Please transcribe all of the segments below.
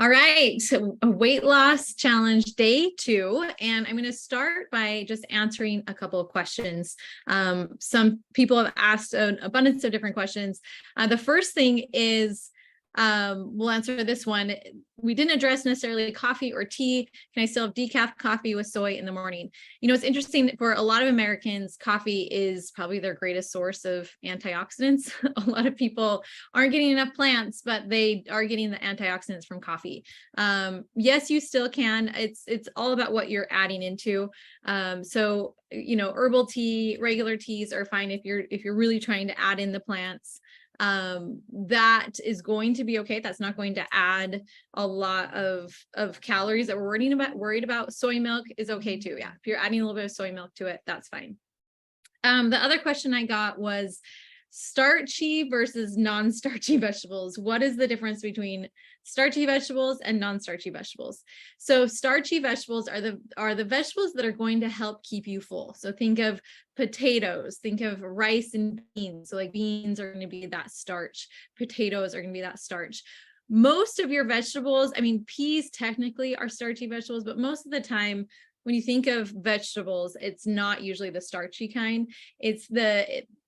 All right, so a weight loss challenge day 2, and I'm going to start by just answering a couple of questions. Some people have asked an abundance of different questions. The first thing is, we'll answer this one. We didn't address necessarily coffee or tea. Can I still have decaf coffee with soy in the morning? You know, it's interesting for a lot of Americans, coffee is probably their greatest source of antioxidants. A lot of people aren't getting enough plants, but they are getting the antioxidants from coffee. Yes, you still can. It's all about what you're adding into. So you know, herbal tea, regular teas are fine if you're really trying to add in the plants. That is going to be okay. That's not going to add a lot of calories that we're worried about. Soy milk is okay too. Yeah, if you're adding a little bit of soy milk to it, that's fine. The other question I got was starchy versus non-starchy vegetables. What is the difference between starchy vegetables and non-starchy vegetables? So starchy vegetables are the vegetables that are going to help keep you full. So think of potatoes, think of rice and beans. So like beans are going to be that starch, potatoes are going to be that starch. Most of your vegetables, I mean, peas technically are starchy vegetables, but most of the time when you think of vegetables, it's not usually the starchy kind.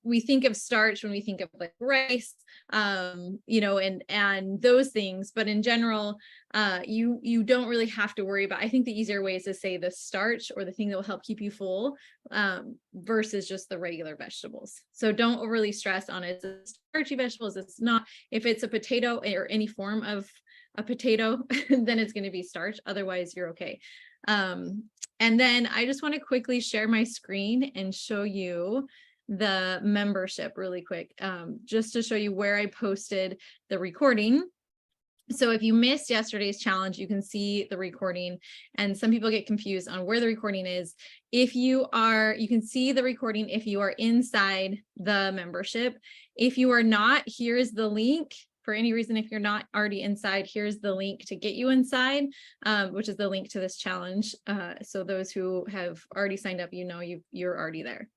We think of starch when we think of like rice, you know, and those things. But in general, you don't really have to worry about. I think the easier way is to say the starch or the thing that will help keep you full, versus just the regular vegetables. So don't overly stress on it. It's starchy vegetables. It's not. If it's a potato or any form of a potato, then it's going to be starch. Otherwise, you're okay. And then I just want to quickly share my screen and show you the membership really quick, just to show you where I posted the recording. So if you missed yesterday's challenge, you can see the recording, and some people get confused on where the recording is. You can see the recording if you are inside the membership. If you are not, here's the link. For any reason, if you're not already inside, here's the link to get you inside, which is the link to this challenge. So those who have already signed up, you know, you're already there.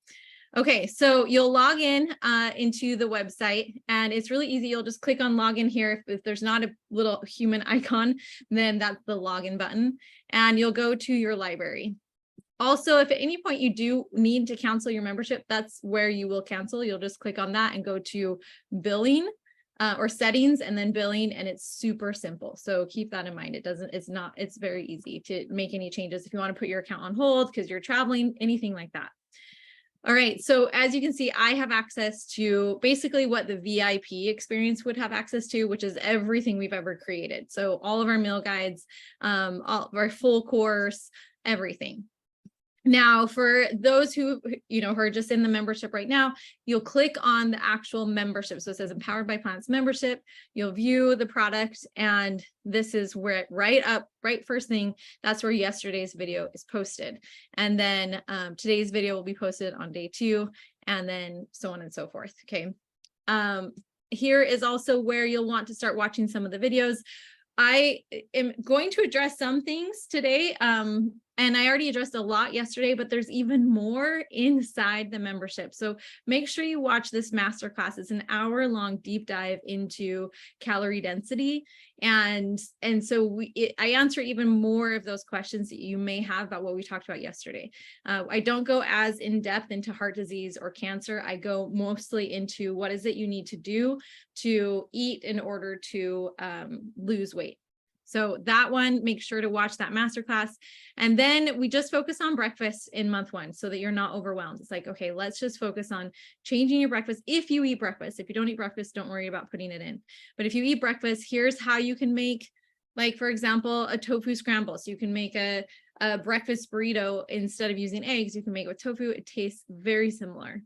Okay, so you'll log in into the website, and it's really easy. You'll just click on login here. If there's not a little human icon, then that's the login button, and you'll go to your library. Also, if at any point you do need to cancel your membership, that's where you will cancel. You'll just click on that and go to billing, or settings, and then billing, and it's super simple. So keep that in mind. It's very easy to make any changes if you want to put your account on hold because you're traveling, anything like that. All right, so as you can see, I have access to basically what the VIP experience would have access to, which is everything we've ever created. So all of our meal guides, all of our full course, everything. Now, for those who are just in the membership right now, you'll click on the actual membership. So it says Empowered by Plants membership. You'll view the product, and this is where right first thing, that's where yesterday's video is posted. And then today's video will be posted on day 2, and then so on and so forth. Okay. Here is also where you'll want to start watching some of the videos. I am going to address some things today, and I already addressed a lot yesterday, but there's even more inside the membership. So make sure you watch this masterclass. It's an hour-long deep dive into calorie density. And so I answer even more of those questions that you may have about what we talked about yesterday. I don't go as in-depth into heart disease or cancer. I go mostly into what is it you need to do to eat in order to lose weight. So that one, make sure to watch that masterclass. And then we just focus on breakfast in month 1 so that you're not overwhelmed. It's like, okay, let's just focus on changing your breakfast. If you eat breakfast, if you don't eat breakfast, don't worry about putting it in. But if you eat breakfast, here's how you can make, like, for example, a tofu scramble. So you can make a breakfast burrito. Instead of using eggs, you can make it with tofu. It tastes very similar.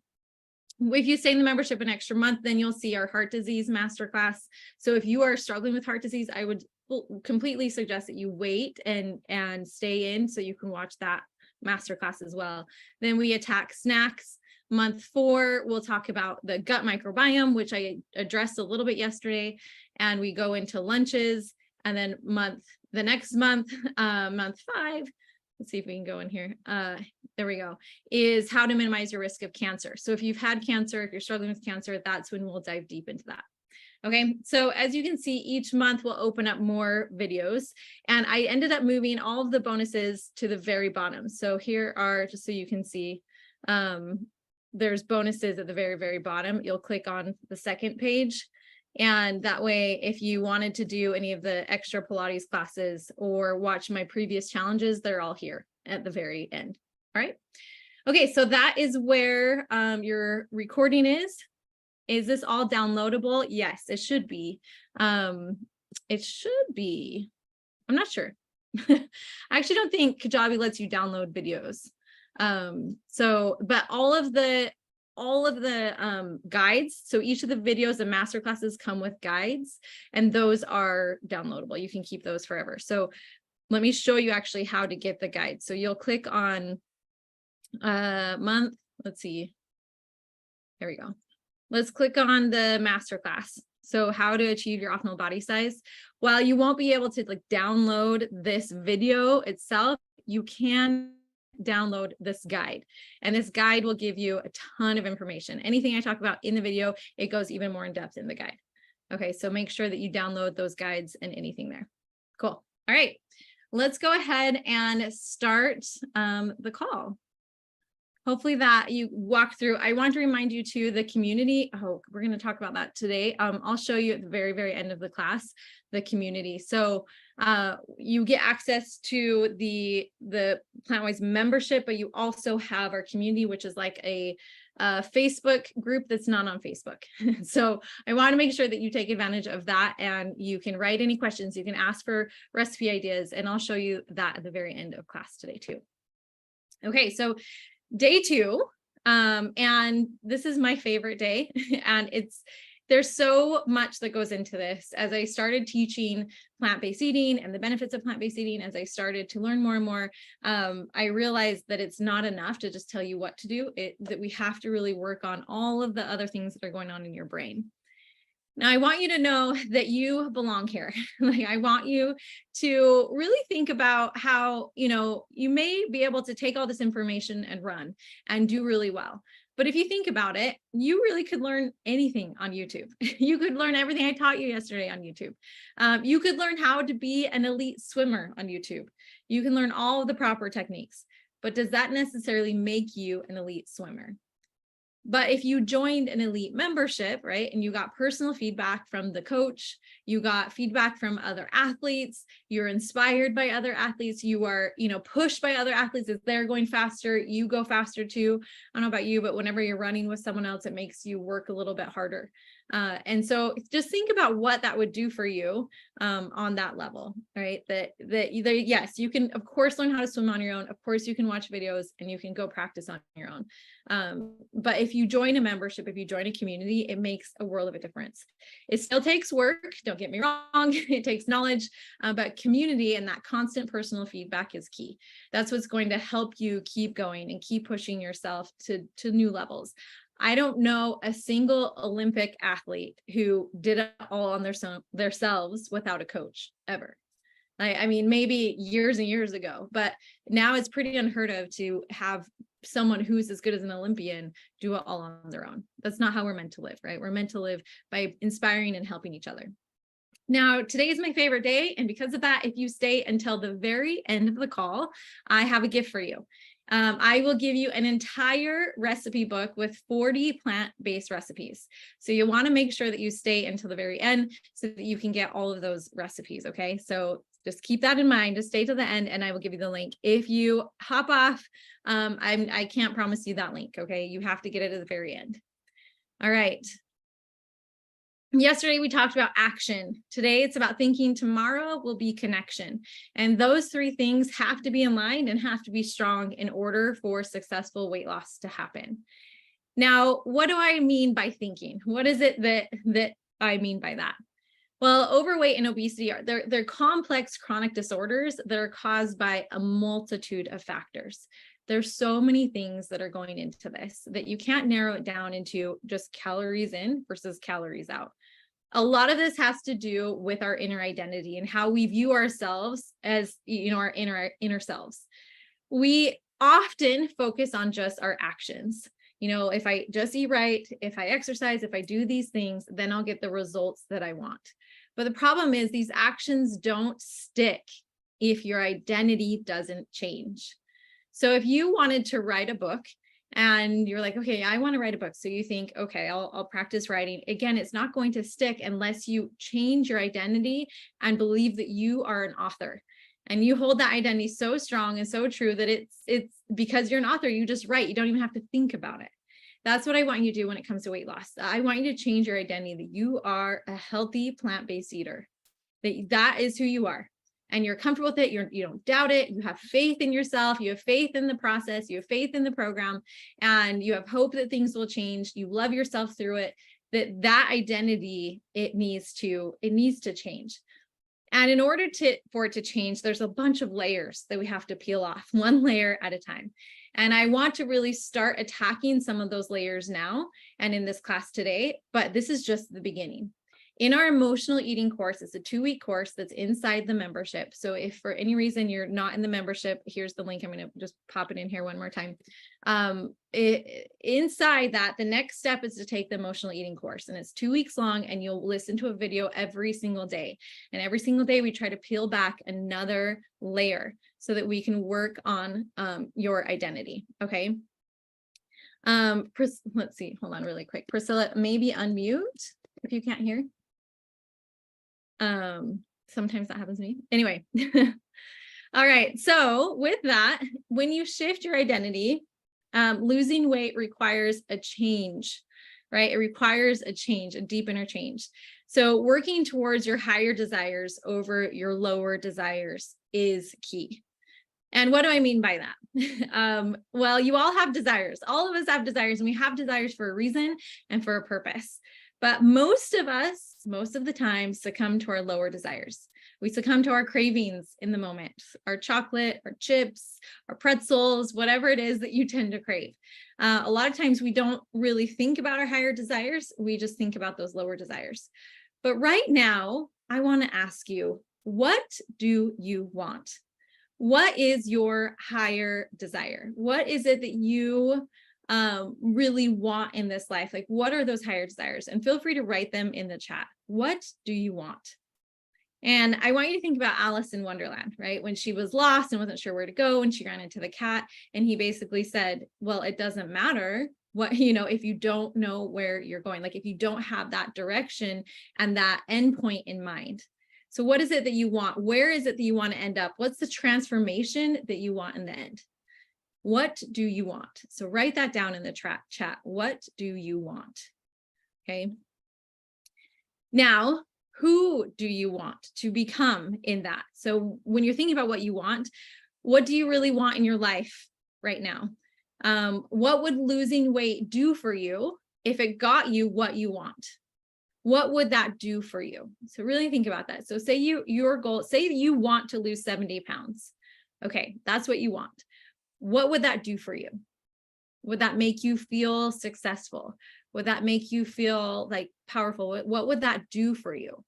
If you stay in the membership an extra month, then you'll see our heart disease masterclass. So if you are struggling with heart disease, I would completely suggest that you wait and stay in so you can watch that masterclass as well. Then we attack snacks. Month 4, we'll talk about the gut microbiome, which I addressed a little bit yesterday, and we go into lunches. And then the next month, month 5, let's see if we can go in here. There we go, is how to minimize your risk of cancer. So if you've had cancer, if you're struggling with cancer, that's when we'll dive deep into that. Okay, so as you can see, each month we'll open up more videos, and I ended up moving all of the bonuses to the very bottom. So here are, just so you can see, there's bonuses at the very, very bottom. You'll click on the second page. And that way, if you wanted to do any of the extra Pilates classes or watch my previous challenges, they're all here at the very end. All right. Okay, so that is where your recording is. Is this all downloadable? Yes, it should be. It should be. I'm not sure. I actually don't think Kajabi lets you download videos. But all of the guides, so each of the videos and master classes come with guides, and those are downloadable. You can keep those forever. So let me show you actually how to get the guide. So you'll click on month. Let's see. Here we go. Let's click on the masterclass. So how to achieve your optimal body size. While you won't be able to download this video itself, you can download this guide. And this guide will give you a ton of information. Anything I talk about in the video, it goes even more in depth in the guide. Okay, so make sure that you download those guides and anything there. Cool. All right, let's go ahead and start the call. Hopefully that you walk through. I want to remind you too, the community. Oh, we're going to talk about that today. I'll show you at the very, very end of the class, the community. So you get access to the PlantWise membership, but you also have our community, which is like a Facebook group that's not on Facebook. So I want to make sure that you take advantage of that, and you can write any questions. You can ask for recipe ideas, and I'll show you that at the very end of class today too. Okay, so day 2, and this is my favorite day, and there's so much that goes into this. As I started teaching plant-based eating and the benefits of plant-based eating, as I started to learn more and more, I realized that it's not enough to just tell you what to do, that we have to really work on all of the other things that are going on in your brain. Now, I want you to know that you belong here. I want you to really think about how, you may be able to take all this information and run and do really well. But if you think about it, you really could learn anything on YouTube. You could learn everything I taught you yesterday on YouTube. You could learn how to be an elite swimmer on YouTube. You can learn all of the proper techniques. But does that necessarily make you an elite swimmer? But if you joined an elite membership, right, and you got personal feedback from the coach, you got feedback from other athletes, you're inspired by other athletes, you are, pushed by other athletes as they're going faster, you go faster too. I don't know about you, but whenever you're running with someone else, it makes you work a little bit harder. And so just think about what that would do for you on that level, right? Yes, you can, of course, learn how to swim on your own. Of course, you can watch videos and you can go practice on your own. But if you join a membership, if you join a community, it makes a world of a difference. It still takes work, don't get me wrong, it takes knowledge, but community and that constant personal feedback is key. That's what's going to help you keep going and keep pushing yourself to new levels. I don't know a single Olympic athlete who did it all on themselves without a coach ever. I mean, maybe years and years ago, but now it's pretty unheard of to have someone who's as good as an Olympian do it all on their own. That's not how we're meant to live, right? We're meant to live by inspiring and helping each other. Now, today is my favorite day. And because of that, if you stay until the very end of the call, I have a gift for you. I will give you an entire recipe book with 40 plant-based recipes. So you want to make sure that you stay until the very end so that you can get all of those recipes. Okay. So just keep that in mind, just stay to the end and I will give you the link. If you hop off, I can't promise you that link. Okay. You have to get it at the very end. All right. Yesterday, we talked about action. Today, it's about thinking. Tomorrow will be connection. And those 3 things have to be in line and have to be strong in order for successful weight loss to happen. Now, what do I mean by thinking? What is it that I mean by that? Well, overweight and obesity they're complex chronic disorders that are caused by a multitude of factors. There's so many things that are going into this that you can't narrow it down into just calories in versus calories out. A lot of this has to do with our inner identity and how we view ourselves as, our inner selves. We often focus on just our actions. if I just eat right, if I exercise, if I do these things, then I'll get the results that I want. But the problem is these actions don't stick if your identity doesn't change. So if you wanted to write a book and you're like, okay, I want to write a book. So you think, okay, I'll practice writing. Again, it's not going to stick unless you change your identity and believe that you are an author. And you hold that identity so strong and so true that it's because you're an author, you just write. You don't even have to think about it. That's what I want you to do when it comes to weight loss. I want you to change your identity that you are a healthy plant-based eater, that is who you are. And you're comfortable with it. You don't doubt it. You have faith in yourself. You have faith in the process. You have faith in the program, and you have hope that things will change. You love yourself through it. That identity, it needs to change. And in order for it to change, there's a bunch of layers that we have to peel off, one layer at a time. And I want to really start attacking some of those layers now and in this class today, but this is just the beginning. In our emotional eating course, it's a 2-week course that's inside the membership. So if for any reason you're not in the membership, here's the link. I'm going to just pop it in here one more time. Inside that, the next step is to take the emotional eating course, and it's 2 weeks long, and you'll listen to a video every single day. And every single day we try to peel back another layer so that we can work on your identity. Okay. Let's see. Hold on really quick. Priscilla, maybe unmute if you can't hear. Sometimes that happens to me. Anyway. All right. So with that, when you shift your identity, losing weight requires a change, right? It requires a change, a deep inner change. So working towards your higher desires over your lower desires is key. And what do I mean by that? Well, you all have desires. All of us have desires, and we have desires for a reason and for a purpose. But most of us, most of the time, succumb to our lower desires. We succumb to our cravings in the moment, our chocolate, our chips, our pretzels, whatever it is that you tend to crave. A lot of times we don't really think about our higher desires. We just think about those lower desires. But right now, I want to ask you, what do you want? What is your higher desire? What is it that you really want in this life? Like, what are those higher desires? And feel free to write them in the chat. What do you want? And I want you to think about Alice in Wonderland, right? When she was lost and wasn't sure where to go, and she ran into the cat, and he basically said, well, it doesn't matter what, if you don't know where you're going, like if you don't have that direction and that endpoint in mind. So what is it that you want? Where is it that you want to end up? What's the transformation that you want in the end? What do you want? So write that down in the chat. What do you want? Okay. Now, who do you want to become in that? So when you're thinking about what you want, what do you really want in your life right now? What would losing weight do for you if it got you what you want? What would that do for you? So really think about that. So say your goal, say you want to lose 70 pounds. Okay, that's what you want. What would that do for you? Would that make you feel successful? Would that make you feel like powerful? What would that do for you?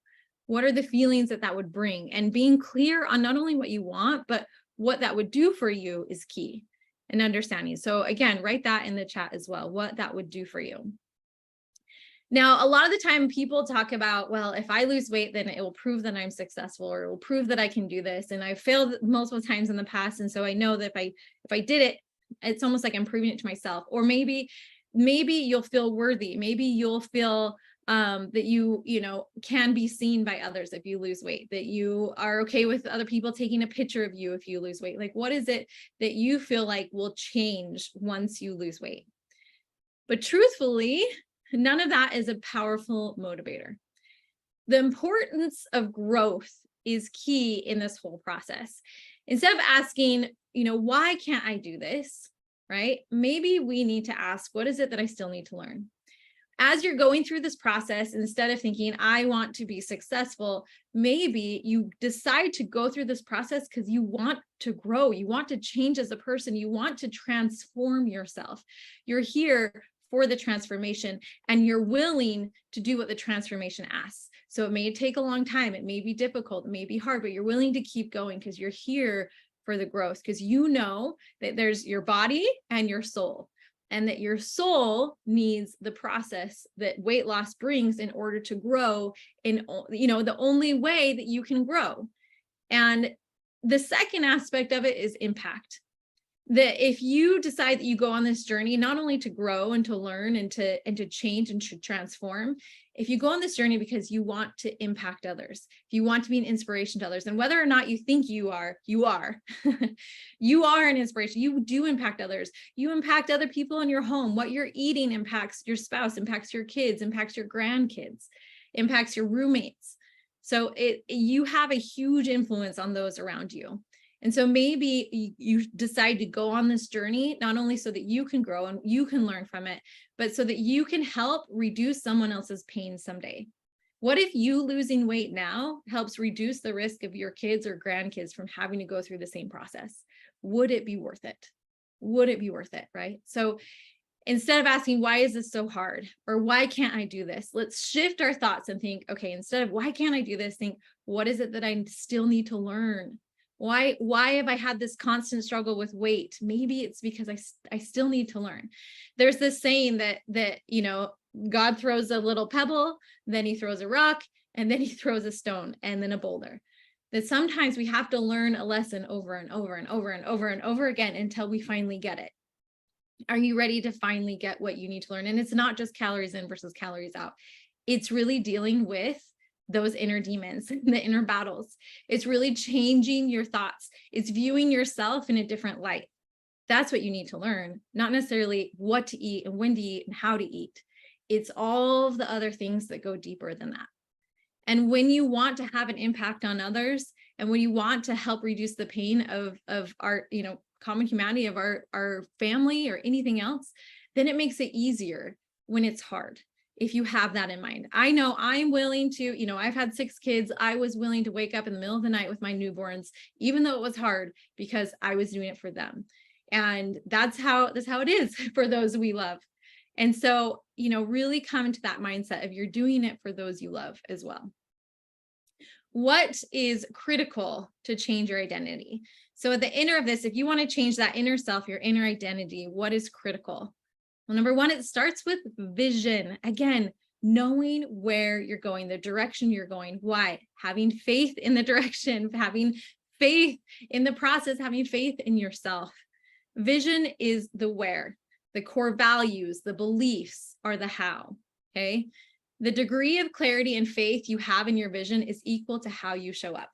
What are the feelings that would bring? And being clear on not only what you want, but what that would do for you is key, and understanding. So again, write that in the chat as well, what that would do for you. Now, a lot of the time people talk about, well, if I lose weight, then it will prove that I'm successful, or it will prove that I can do this. And I've failed multiple times in the past. And so I know that if I did it, it's almost like I'm proving it to myself. Or maybe you'll feel worthy. Maybe you'll feel that you can be seen by others if you lose weight, that you are okay with other people taking a picture of you if you lose weight. Like, what is it that you feel like will change once you lose weight? But truthfully, none of that is a powerful motivator. The importance of growth is key in this whole process. Instead of asking, why can't I do this, right? Maybe we need to ask, what is it that I still need to learn? As you're going through this process, instead of thinking, I want to be successful, maybe you decide to go through this process because you want to grow. You want to change as a person. You want to transform yourself. You're here for the transformation, and you're willing to do what the transformation asks. So it may take a long time. It may be difficult. It may be hard, but you're willing to keep going because you're here for the growth, because you know that there's your body and your soul. and that your soul needs the process that weight loss brings in order to grow in, the only way that you can grow. And the second aspect of it is impact. That if you decide that you go on this journey, not only to grow and to learn and to change and to transform, if you go on this journey because you want to impact others, if you want to be an inspiration to others, and whether or not you think you are, you are an inspiration. You do impact others. You impact other people in your home. What you're eating impacts your spouse, impacts your kids, impacts your grandkids, impacts your roommates. So you have a huge influence on those around you. And so maybe you decide to go on this journey, not only so that you can grow and you can learn from it, but so that you can help reduce someone else's pain someday. What if you losing weight now helps reduce the risk of your kids or grandkids from having to go through the same process? Would it be worth it? Would it be worth it, right? So instead of asking, why is this so hard? Or why can't I do this? Let's shift our thoughts and think, okay, instead of why can't I do this, think, what is it that I still need to learn? Why have I had this constant struggle with weight? Maybe it's because I still need to learn. There's this saying that God throws a little pebble, then he throws a rock, and then he throws a stone and then a boulder. That sometimes we have to learn a lesson over and over and over and over and over again until we finally get it. Are you ready to finally get what you need to learn? And it's not just calories in versus calories out. It's really dealing with those inner demons, the inner battles. It's really changing your thoughts. It's viewing yourself in a different light. That's what you need to learn, not necessarily what to eat and when to eat and how to eat. It's all of the other things that go deeper than that. And when you want to have an impact on others, and when you want to help reduce the pain of our, common humanity, of our family or anything else, then it makes it easier when it's hard. If you have that in mind. I know I'm willing to, I've had 6 kids. I was willing to wake up in the middle of the night with my newborns, even though it was hard, because I was doing it for them. And that's how it is for those we love. And so, really come into that mindset of you're doing it for those you love as well. What is critical to change your identity? So at the inner of this, if you want to change that inner self, your inner identity, what is critical? Well, number one, it starts with vision. Again, knowing where you're going, the direction you're going. Why? Having faith in the direction, having faith in the process, having faith in yourself. Vision is the where. The core values, the beliefs are the how. Okay. The degree of clarity and faith you have in your vision is equal to how you show up.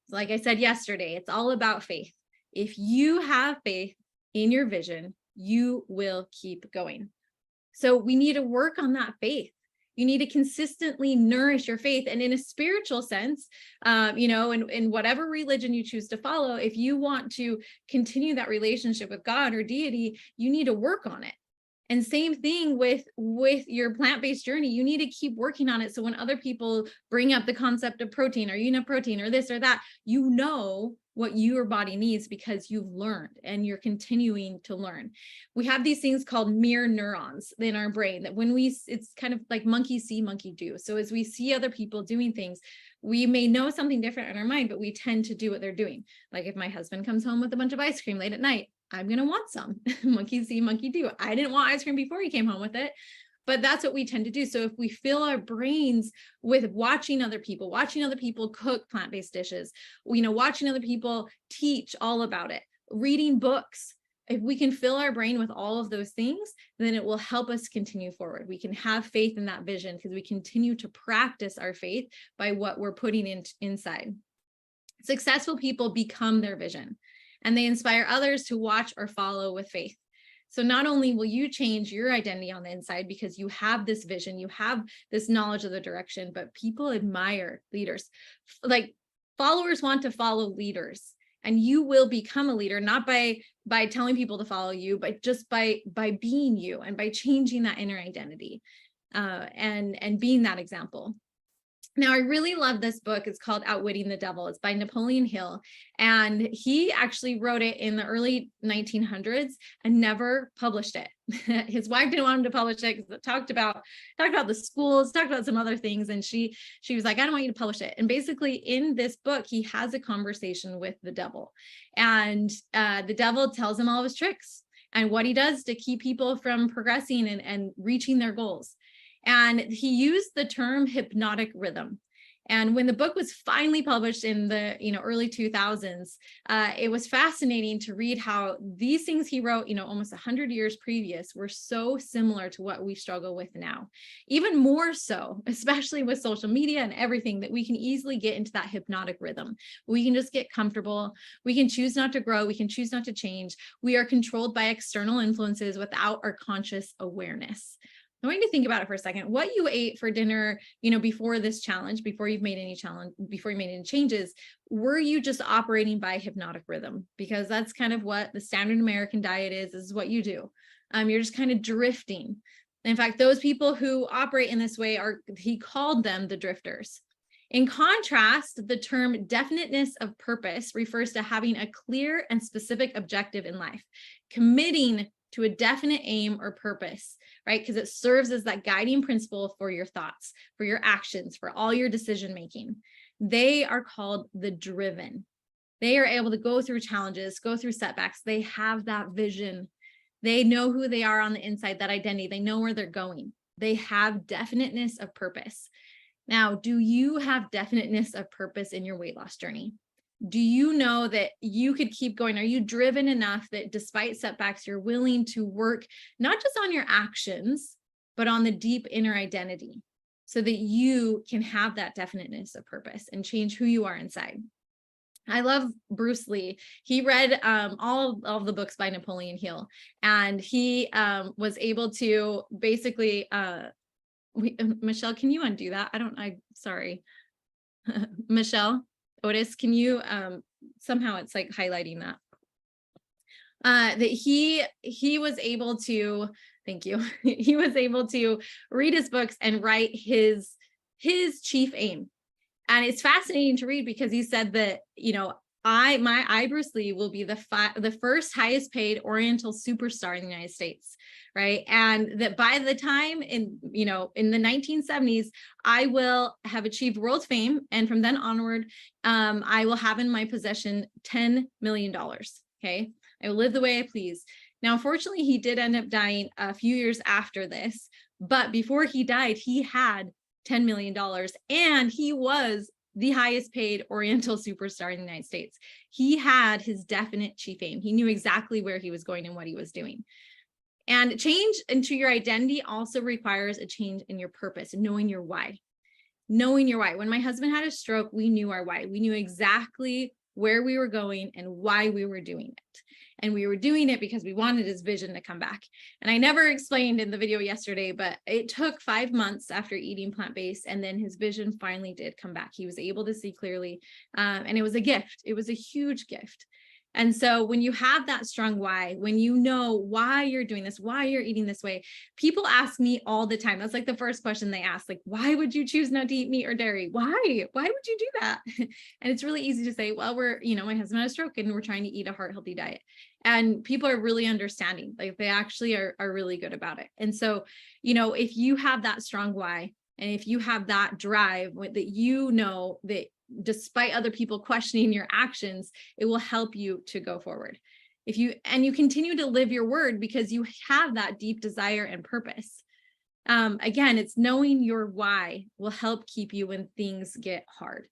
Like I said yesterday, it's all about faith. If you have faith in your vision, you will keep going. So we need to work on that faith. You need to consistently nourish your faith. And in a spiritual sense, in whatever religion you choose to follow, if you want to continue that relationship with God or deity, you need to work on it. And same thing with your plant-based journey, you need to keep working on it. So when other people bring up the concept of protein or protein or this or that, you know what your body needs because you've learned and you're continuing to learn. We have these things called mirror neurons in our brain that it's kind of like monkey see, monkey do. So as we see other people doing things, we may know something different in our mind, but we tend to do what they're doing. Like if my husband comes home with a bunch of ice cream late at night, I'm going to want some. Monkey see, monkey do. I didn't want ice cream before he came home with it, but that's what we tend to do. So if we fill our brains with watching other people cook plant-based dishes, watching other people teach all about it, reading books, if we can fill our brain with all of those things, then it will help us continue forward. We can have faith in that vision because we continue to practice our faith by what we're putting inside. Successful people become their vision, and they inspire others to watch or follow with faith. So not only will you change your identity on the inside because you have this vision, you have this knowledge of the direction, but people admire leaders. Like followers want to follow leaders, and you will become a leader, not by telling people to follow you, but just by being you and by changing that inner identity and being that example. Now, I really love this book. It's called Outwitting the Devil. It's by Napoleon Hill. And he actually wrote it in the early 1900s and never published it. His wife didn't want him to publish it because it talked about the schools, talked about some other things. And she was like, I don't want you to publish it. And basically in this book, he has a conversation with the devil. And the devil tells him all of his tricks. and what he does to keep people from progressing and reaching their goals. And he used the term hypnotic rhythm. And when the book was finally published in the early 2000s, it was fascinating to read how these things he wrote, almost 100 years previous, were so similar to what we struggle with now. Even more so, especially with social media and everything, that we can easily get into that hypnotic rhythm. We can just get comfortable. We can choose not to grow. We can choose not to change. We are controlled by external influences without our conscious awareness. I want you to think about it for a second. What you ate for dinner, before this challenge, before you made any changes, were you just operating by hypnotic rhythm? Because that's kind of what the standard American diet is. This is what you do. You're just kind of drifting. In fact, those people who operate in this way he called them the drifters. In contrast, the term definiteness of purpose refers to having a clear and specific objective in life, committing to a definite aim or purpose, right? Because it serves as that guiding principle for your thoughts, for your actions, for all your decision making. They are called the driven. They are able to go through challenges, go through setbacks. They have that vision. They know who they are on the inside, that identity. They know where they're going. They have definiteness of purpose. Now, do you have definiteness of purpose in your weight loss journey? Do you know that you could keep going? Are you driven enough that despite setbacks, you're willing to work not just on your actions, but on the deep inner identity so that you can have that definiteness of purpose and change who you are inside? I love Bruce Lee. He read all of the books by Napoleon Hill, and he was able to basically, Michelle, can you undo that? Sorry. Michelle Otis, can you somehow it's like highlighting that that he was able to, thank you, he was able to read his books and write his chief aim. And it's fascinating to read because he said that I, Bruce Lee, will be the first highest paid Oriental superstar in the United States, right? And that by the time in the 1970s, I will have achieved world fame. And from then onward, I will have in my possession $10 million, okay? I will live the way I please. Now, unfortunately, he did end up dying a few years after this, but before he died, he had $10 million and he was the highest paid Oriental superstar in the United States. He had his definite chief aim. He knew exactly where he was going and what he was doing. And change into your identity also requires a change in your purpose, knowing your why. Knowing your why. When my husband had a stroke, we knew our why. We knew exactly where we were going and why we were doing it. And we were doing it because we wanted his vision to come back. And I never explained in the video yesterday, but it took 5 months after eating plant-based, and then his vision finally did come back. He was able to see clearly, and it was a gift. It was a huge gift. And so when you have that strong why, when you know why you're doing this, why you're eating this way, people ask me all the time. That's like the first question they ask, like, why would you choose not to eat meat or dairy? Why would you do that? And it's really easy to say, well, my husband had a stroke and we're trying to eat a heart healthy diet. And people are really understanding, like they actually are really good about it. And so, if you have that strong why, and if you have that drive that that despite other people questioning your actions, it will help you to go forward. If you continue to live your word because you have that deep desire and purpose. Again, it's knowing your why will help keep you when things get hard.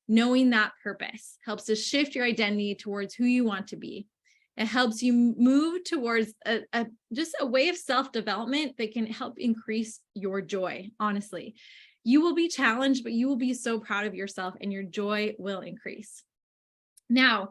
Knowing that purpose helps to shift your identity towards who you want to be. It helps you move towards just a way of self-development that can help increase your joy, honestly. You will be challenged, but you will be so proud of yourself and your joy will increase. Now,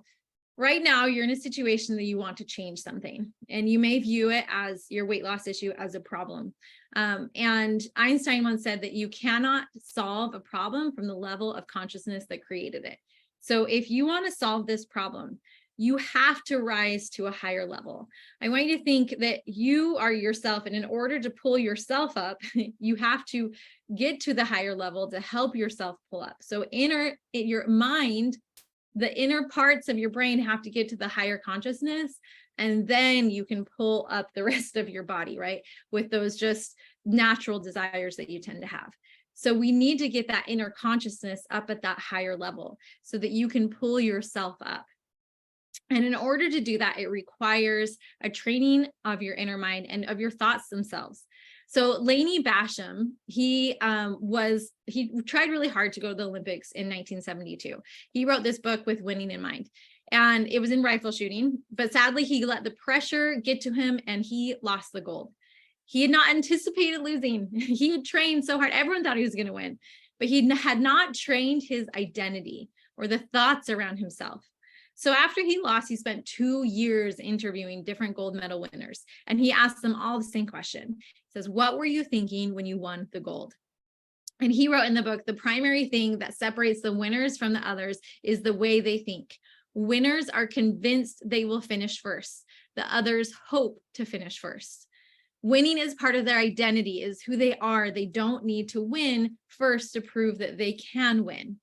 right now, you're in a situation that you want to change something, and you may view it as your weight loss issue as a problem. And Einstein once said that you cannot solve a problem from the level of consciousness that created it. So if you want to solve this problem, you have to rise to a higher level. I want you to think that you are yourself, and in order to pull yourself up, you have to get to the higher level to help yourself pull up. So your mind, the inner parts of your brain have to get to the higher consciousness, and then you can pull up the rest of your body, right? With those just natural desires that you tend to have. So we need to get that inner consciousness up at that higher level so that you can pull yourself up. And in order to do that, it requires a training of your inner mind and of your thoughts themselves. So Laney Basham, he tried really hard to go to the Olympics in 1972. He wrote this book with winning in mind, and it was in rifle shooting, but sadly he let the pressure get to him and he lost the gold. He had not anticipated losing. He had trained so hard. Everyone thought he was going to win, but he had not trained his identity or the thoughts around himself. So after he lost, he spent 2 years interviewing different gold medal winners, and he asked them all the same question. He says, what were you thinking when you won the gold? And he wrote in the book, the primary thing that separates the winners from the others is the way they think. Winners are convinced they will finish first. The others hope to finish first. Winning is part of their identity, is who they are. They don't need to win first to prove that they can win.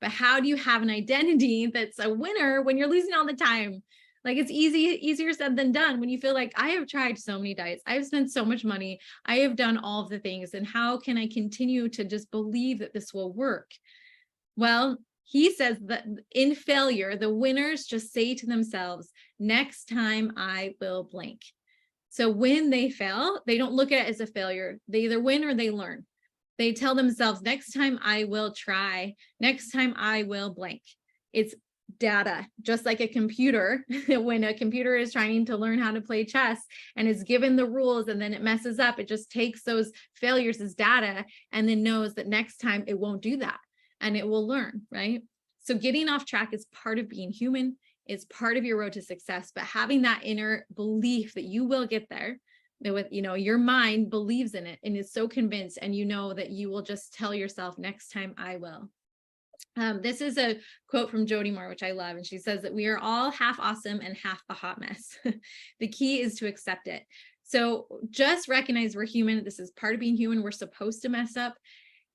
But how do you have an identity that's a winner when you're losing all the time? Like, it's easier said than done when you feel like, I have tried so many diets, I've spent so much money, I have done all of the things, and how can I continue to just believe that this will work? Well, he says that in failure, the winners just say to themselves, next time I will blank. So when they fail, they don't look at it as a failure. They either win or they learn. They tell themselves, next time I will try, next time I will blank. It's data, just like a computer. When a computer is trying to learn how to play chess and is given the rules and then it messes up, it just takes those failures as data and then knows that next time it won't do that and it will learn, right? So getting off track is part of being human. It's part of your road to success, but having that inner belief that you will get there, that with, your mind believes in it and is so convinced, and that you will just tell yourself, next time I will. This is a quote from Jody Moore, which I love. And she says that we are all half awesome and half a hot mess. The key is to accept it. So just recognize we're human. This is part of being human. We're supposed to mess up,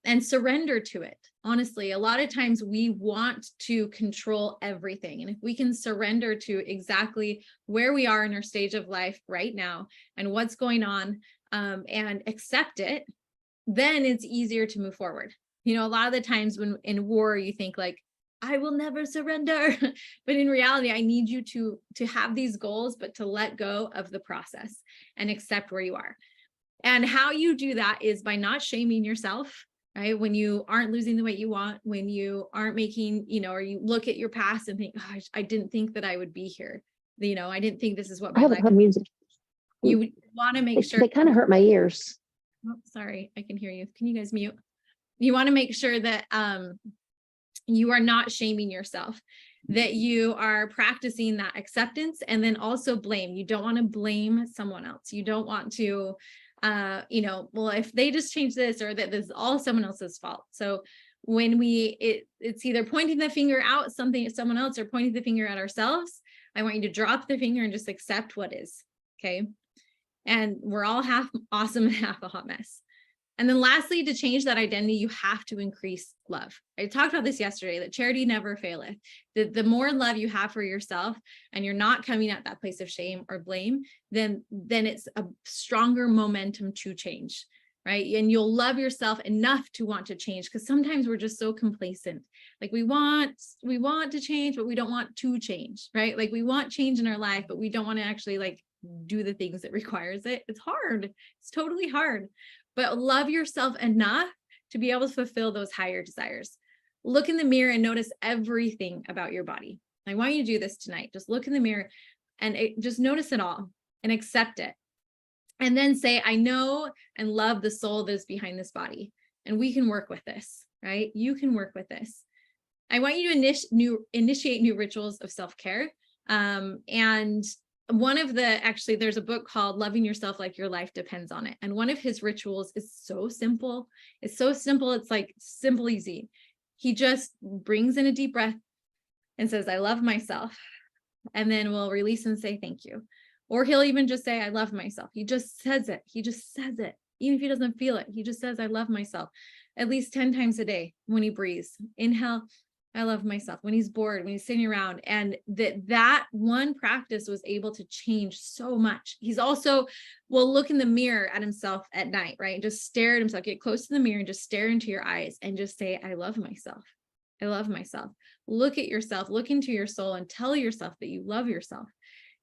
and surrender to it. Honestly, a lot of times we want to control everything. And if we can surrender to exactly where we are in our stage of life right now and what's going on, and accept it, then it's easier to move forward. A lot of the times when in war, you think like, I will never surrender. But in reality, I need you to have these goals, but to let go of the process and accept where you are. And how you do that is by not shaming yourself, right? When you aren't losing the weight you want, when you aren't making, or you look at your past and think, oh, I didn't think that I would be here. I didn't think this is what my life. Music. You want to make sure. They kind of hurt my ears. Oh, sorry, I can hear you. Can you guys mute? You want to make sure that you are not shaming yourself, that you are practicing that acceptance, and then also blame. You don't want to blame someone else. You don't want to, well, if they just change this, or that this is all someone else's fault. So when it's either pointing the finger out something at someone else or pointing the finger at ourselves, I want you to drop the finger and just accept what is. Okay. And we're all half awesome and half a hot mess. And then lastly, to change that identity, you have to increase love. I talked about this yesterday, that charity never faileth. The more love you have for yourself and you're not coming at that place of shame or blame, then it's a stronger momentum to change, right? And you'll love yourself enough to want to change, because sometimes we're just so complacent. Like we want to change, but we don't want to change, right? Like we want change in our life, but we don't want to actually like do the things that requires it. It's hard. It's totally hard. But love yourself enough to be able to fulfill those higher desires. Look in the mirror and notice everything about your body. I want you to do this tonight. Just look in the mirror and just notice it all and accept it. And then say, I know and love the soul that's behind this body. And we can work with this, right? You can work with this. I want you to initiate new rituals of self-care. And one of there's a book called Loving Yourself Like Your Life Depends on It. And one of his rituals is so simple. It's so simple. It's like simple, easy. He just brings in a deep breath and says, I love myself. And then we'll release and say, thank you. Or he'll even just say, I love myself. He just says it. He just says it. Even if he doesn't feel it, he just says, I love myself at least 10 times a day when he breathes. Inhale, I love myself. When he's bored, when he's sitting around, and that one practice was able to change so much. He's also will look in the mirror at himself at night, right? Just stare at himself, get close to the mirror and just stare into your eyes and just say, I love myself. I love myself. Look at yourself, look into your soul and tell yourself that you love yourself.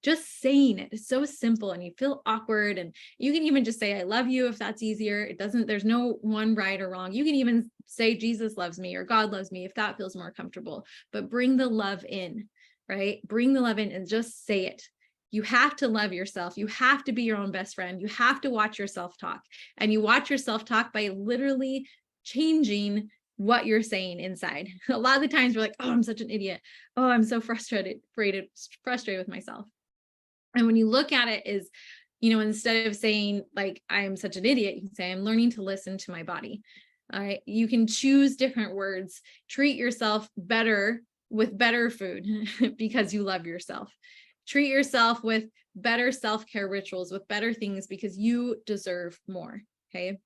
Just saying it is so simple, and you feel awkward, and you can even just say, I love you, if that's easier. There's no one right or wrong. You can even say Jesus loves me or God loves me if that feels more comfortable, but bring the love in, right? Bring the love in and just say it. You have to love yourself. You have to be your own best friend. You have to watch yourself talk, and you watch yourself talk by literally changing what you're saying inside. A lot of the times we're like, oh, I'm such an idiot. Oh, I'm so frustrated with myself. And when you look at it is, instead of saying like, I am such an idiot, you can say, I'm learning to listen to my body. All right. You can choose different words, treat yourself better with better food because you love yourself. Treat yourself with better self-care rituals, with better things, because you deserve more. Okay.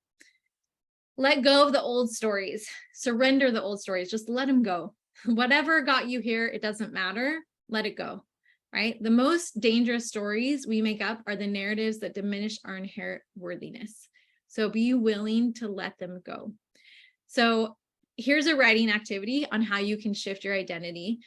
Let go of the old stories, surrender the old stories, just let them go. Whatever got you here, it doesn't matter. Let it go. Right? The most dangerous stories we make up are the narratives that diminish our inherent worthiness. So be willing to let them go. So here's a writing activity on how you can shift your identity.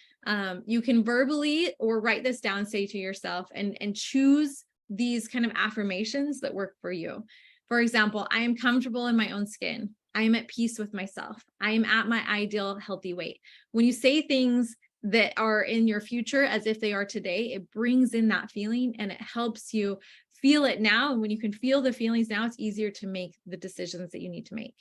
You can verbally or write this down, say to yourself, and choose these kind of affirmations that work for you. For example, I am comfortable in my own skin. I am at peace with myself. I am at my ideal healthy weight. When you say things that are in your future as if they are today, it brings in that feeling and it helps you feel it now. And when you can feel the feelings now, it's easier to make the decisions that you need to make.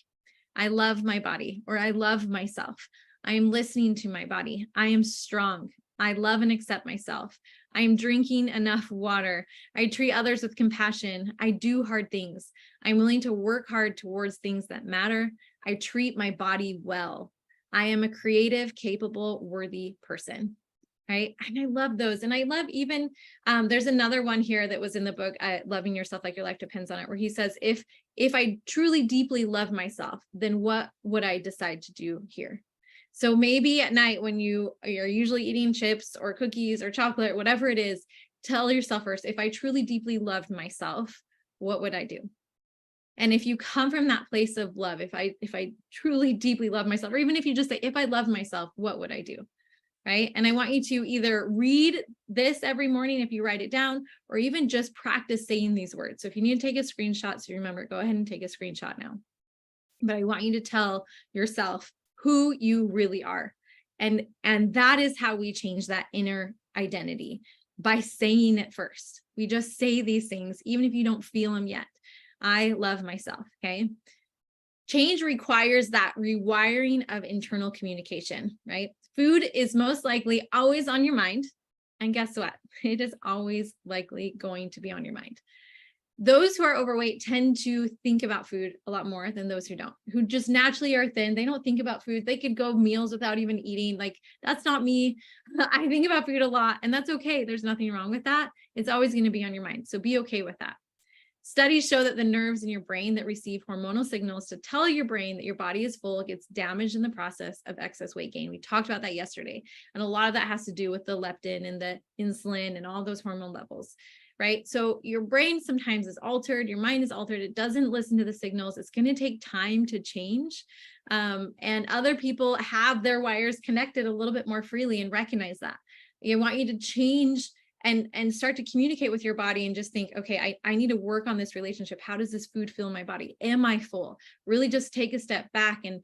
I love my body, or I love myself. I am listening to my body. I am strong. I love and accept myself. I am drinking enough water. I treat others with compassion. I do hard things. I'm willing to work hard towards things that matter. I treat my body well. I am a creative, capable, worthy person. Right. And I love those. And I love even, there's another one here that was in the book, Loving Yourself Like Your Life Depends on It, where he says, if I truly deeply love myself, then what would I decide to do here? So maybe at night when you're usually eating chips or cookies or chocolate, whatever it is, tell yourself first, if I truly deeply loved myself, what would I do? And if you come from that place of love, if I truly deeply love myself, or even if you just say, if I love myself, what would I do? Right. And I want you to either read this every morning if you write it down, or even just practice saying these words. So if you need to take a screenshot, so you remember, go ahead and take a screenshot now. But I want you to tell yourself who you really are. And that is how we change that inner identity, by saying it first. We just say these things, even if you don't feel them yet. I love myself. Okay. Change requires that rewiring of internal communication, right? Food is most likely always on your mind. And guess what? It is always likely going to be on your mind. Those who are overweight tend to think about food a lot more than those who don't, who just naturally are thin. They don't think about food. They could go meals without even eating. Like, that's not me. I think about food a lot, and that's okay. There's nothing wrong with that. It's always going to be on your mind. So be okay with that. Studies show that the nerves in your brain that receive hormonal signals to tell your brain that your body is full gets damaged in the process of excess weight gain. We talked about that yesterday. And a lot of that has to do with the leptin and the insulin and all those hormone levels, right? So your brain sometimes is altered, your mind is altered. It doesn't listen to the signals. It's going to take time to change. And other people have their wires connected a little bit more freely and recognize that. I want you to change and start to communicate with your body and just think, okay, I need to work on this relationship. How does this food feel in my body? Am I full? Really just take a step back. And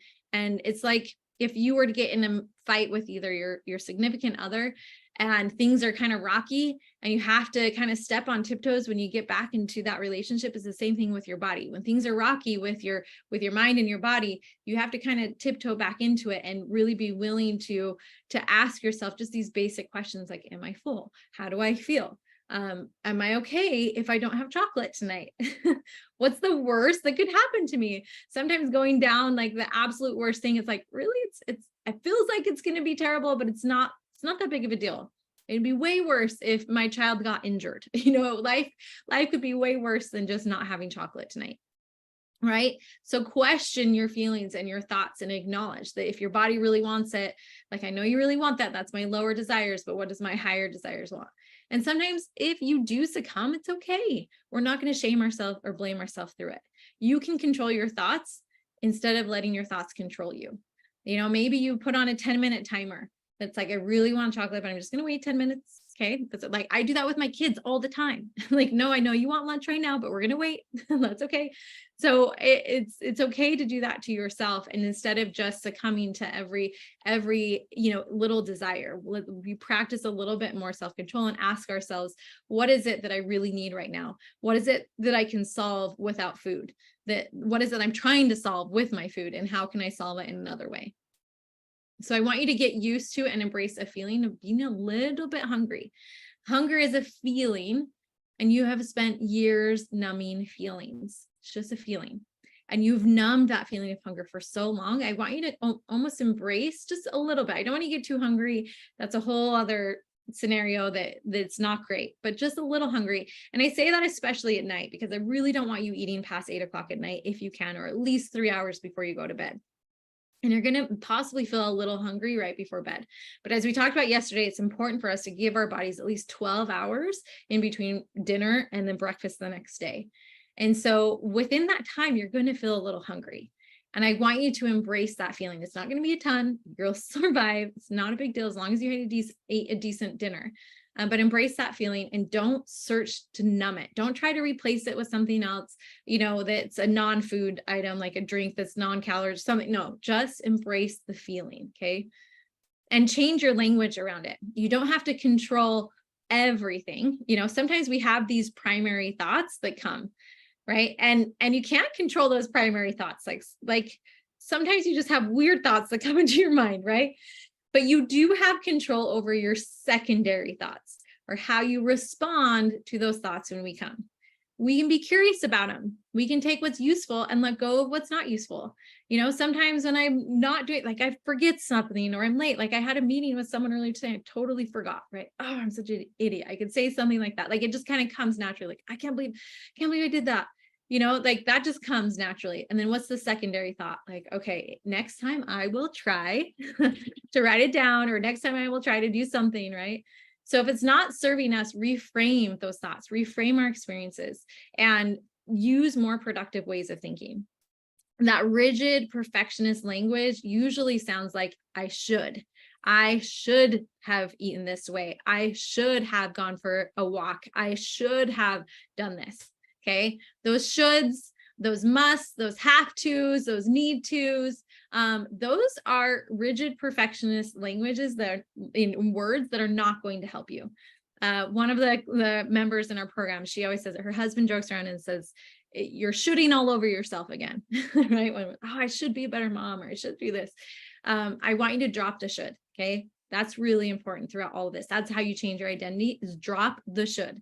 it's like, if you were to get in a fight with either your significant other and things are kind of rocky and you have to kind of step on tiptoes when you get back into that relationship, is the same thing with your body. When things are rocky with your mind and your body, you have to kind of tiptoe back into it and really be willing to ask yourself just these basic questions like, am I full? How do I feel? Am I okay if I don't have chocolate tonight? What's the worst that could happen to me? Sometimes going down like the absolute worst thing is like, really, it feels like it's going to be terrible, but it's not that big of a deal. It'd be way worse if my child got injured. Life could be way worse than just not having chocolate tonight. Right? So question your feelings and your thoughts and acknowledge that if your body really wants it, like, I know you really want that. That's my lower desires, but what does my higher desires want? And sometimes if you do succumb, it's okay. We're not going to shame ourselves or blame ourselves through it. You can control your thoughts instead of letting your thoughts control you. Maybe you put on a 10-minute timer. That's like, I really want chocolate, but I'm just going to wait 10 minutes. Okay. That's like, I do that with my kids all the time. Like, no, I know you want lunch right now, but we're going to wait. That's okay. So it's okay to do that to yourself. And instead of just succumbing to every, little desire, we practice a little bit more self-control and ask ourselves, what is it that I really need right now? What is it that I can solve without food? What is it I'm trying to solve with my food? And how can I solve it in another way? So I want you to get used to and embrace a feeling of being a little bit hungry. Hunger is a feeling, and you have spent years numbing feelings. It's just a feeling. And you've numbed that feeling of hunger for so long. I want you to almost embrace just a little bit. I don't want you to get too hungry. That's a whole other scenario that's not great, but just a little hungry. And I say that especially at night, because I really don't want you eating past 8 o'clock at night if you can, or at least 3 hours before you go to bed. And you're going to possibly feel a little hungry right before bed. But as we talked about yesterday, it's important for us to give our bodies at least 12 hours in between dinner and then breakfast the next day. And so within that time, you're going to feel a little hungry. And I want you to embrace that feeling. It's not going to be a ton. You'll survive. It's not a big deal as long as you ate a decent dinner. But embrace that feeling and don't search to numb it. Don't try to replace it with something else, that's a non-food item, like a drink that's non-calorie, something. No, just embrace the feeling. Okay. And change your language around it. You don't have to control everything. Sometimes we have these primary thoughts that come, right? And you can't control those primary thoughts. Like sometimes you just have weird thoughts that come into your mind, right? But you do have control over your secondary thoughts, or how you respond to those thoughts when we come. We can be curious about them. We can take what's useful and let go of what's not useful. Sometimes when I'm not doing, like I forget something or I'm late, like I had a meeting with someone earlier today, I totally forgot, right? Oh, I'm such an idiot. I could say something like that. Like it just kind of comes naturally. Like, I can't believe I did that. Like that just comes naturally. And then what's the secondary thought? Like, okay, next time I will try to write it down, or next time I will try to do something, right? So if it's not serving us, reframe those thoughts, reframe our experiences, and use more productive ways of thinking. That rigid perfectionist language usually sounds like I should have eaten this way. I should have gone for a walk. I should have done this. Okay. Those shoulds, those musts, those have tos, those need tos, those are rigid perfectionist languages that are in words that are not going to help you. One of the members in our program, she always says that her husband jokes around and says, you're shooting all over yourself again, right? I should be a better mom, or I should do this. I want you to drop the should. Okay. That's really important throughout all of this. That's how you change your identity, is drop the should,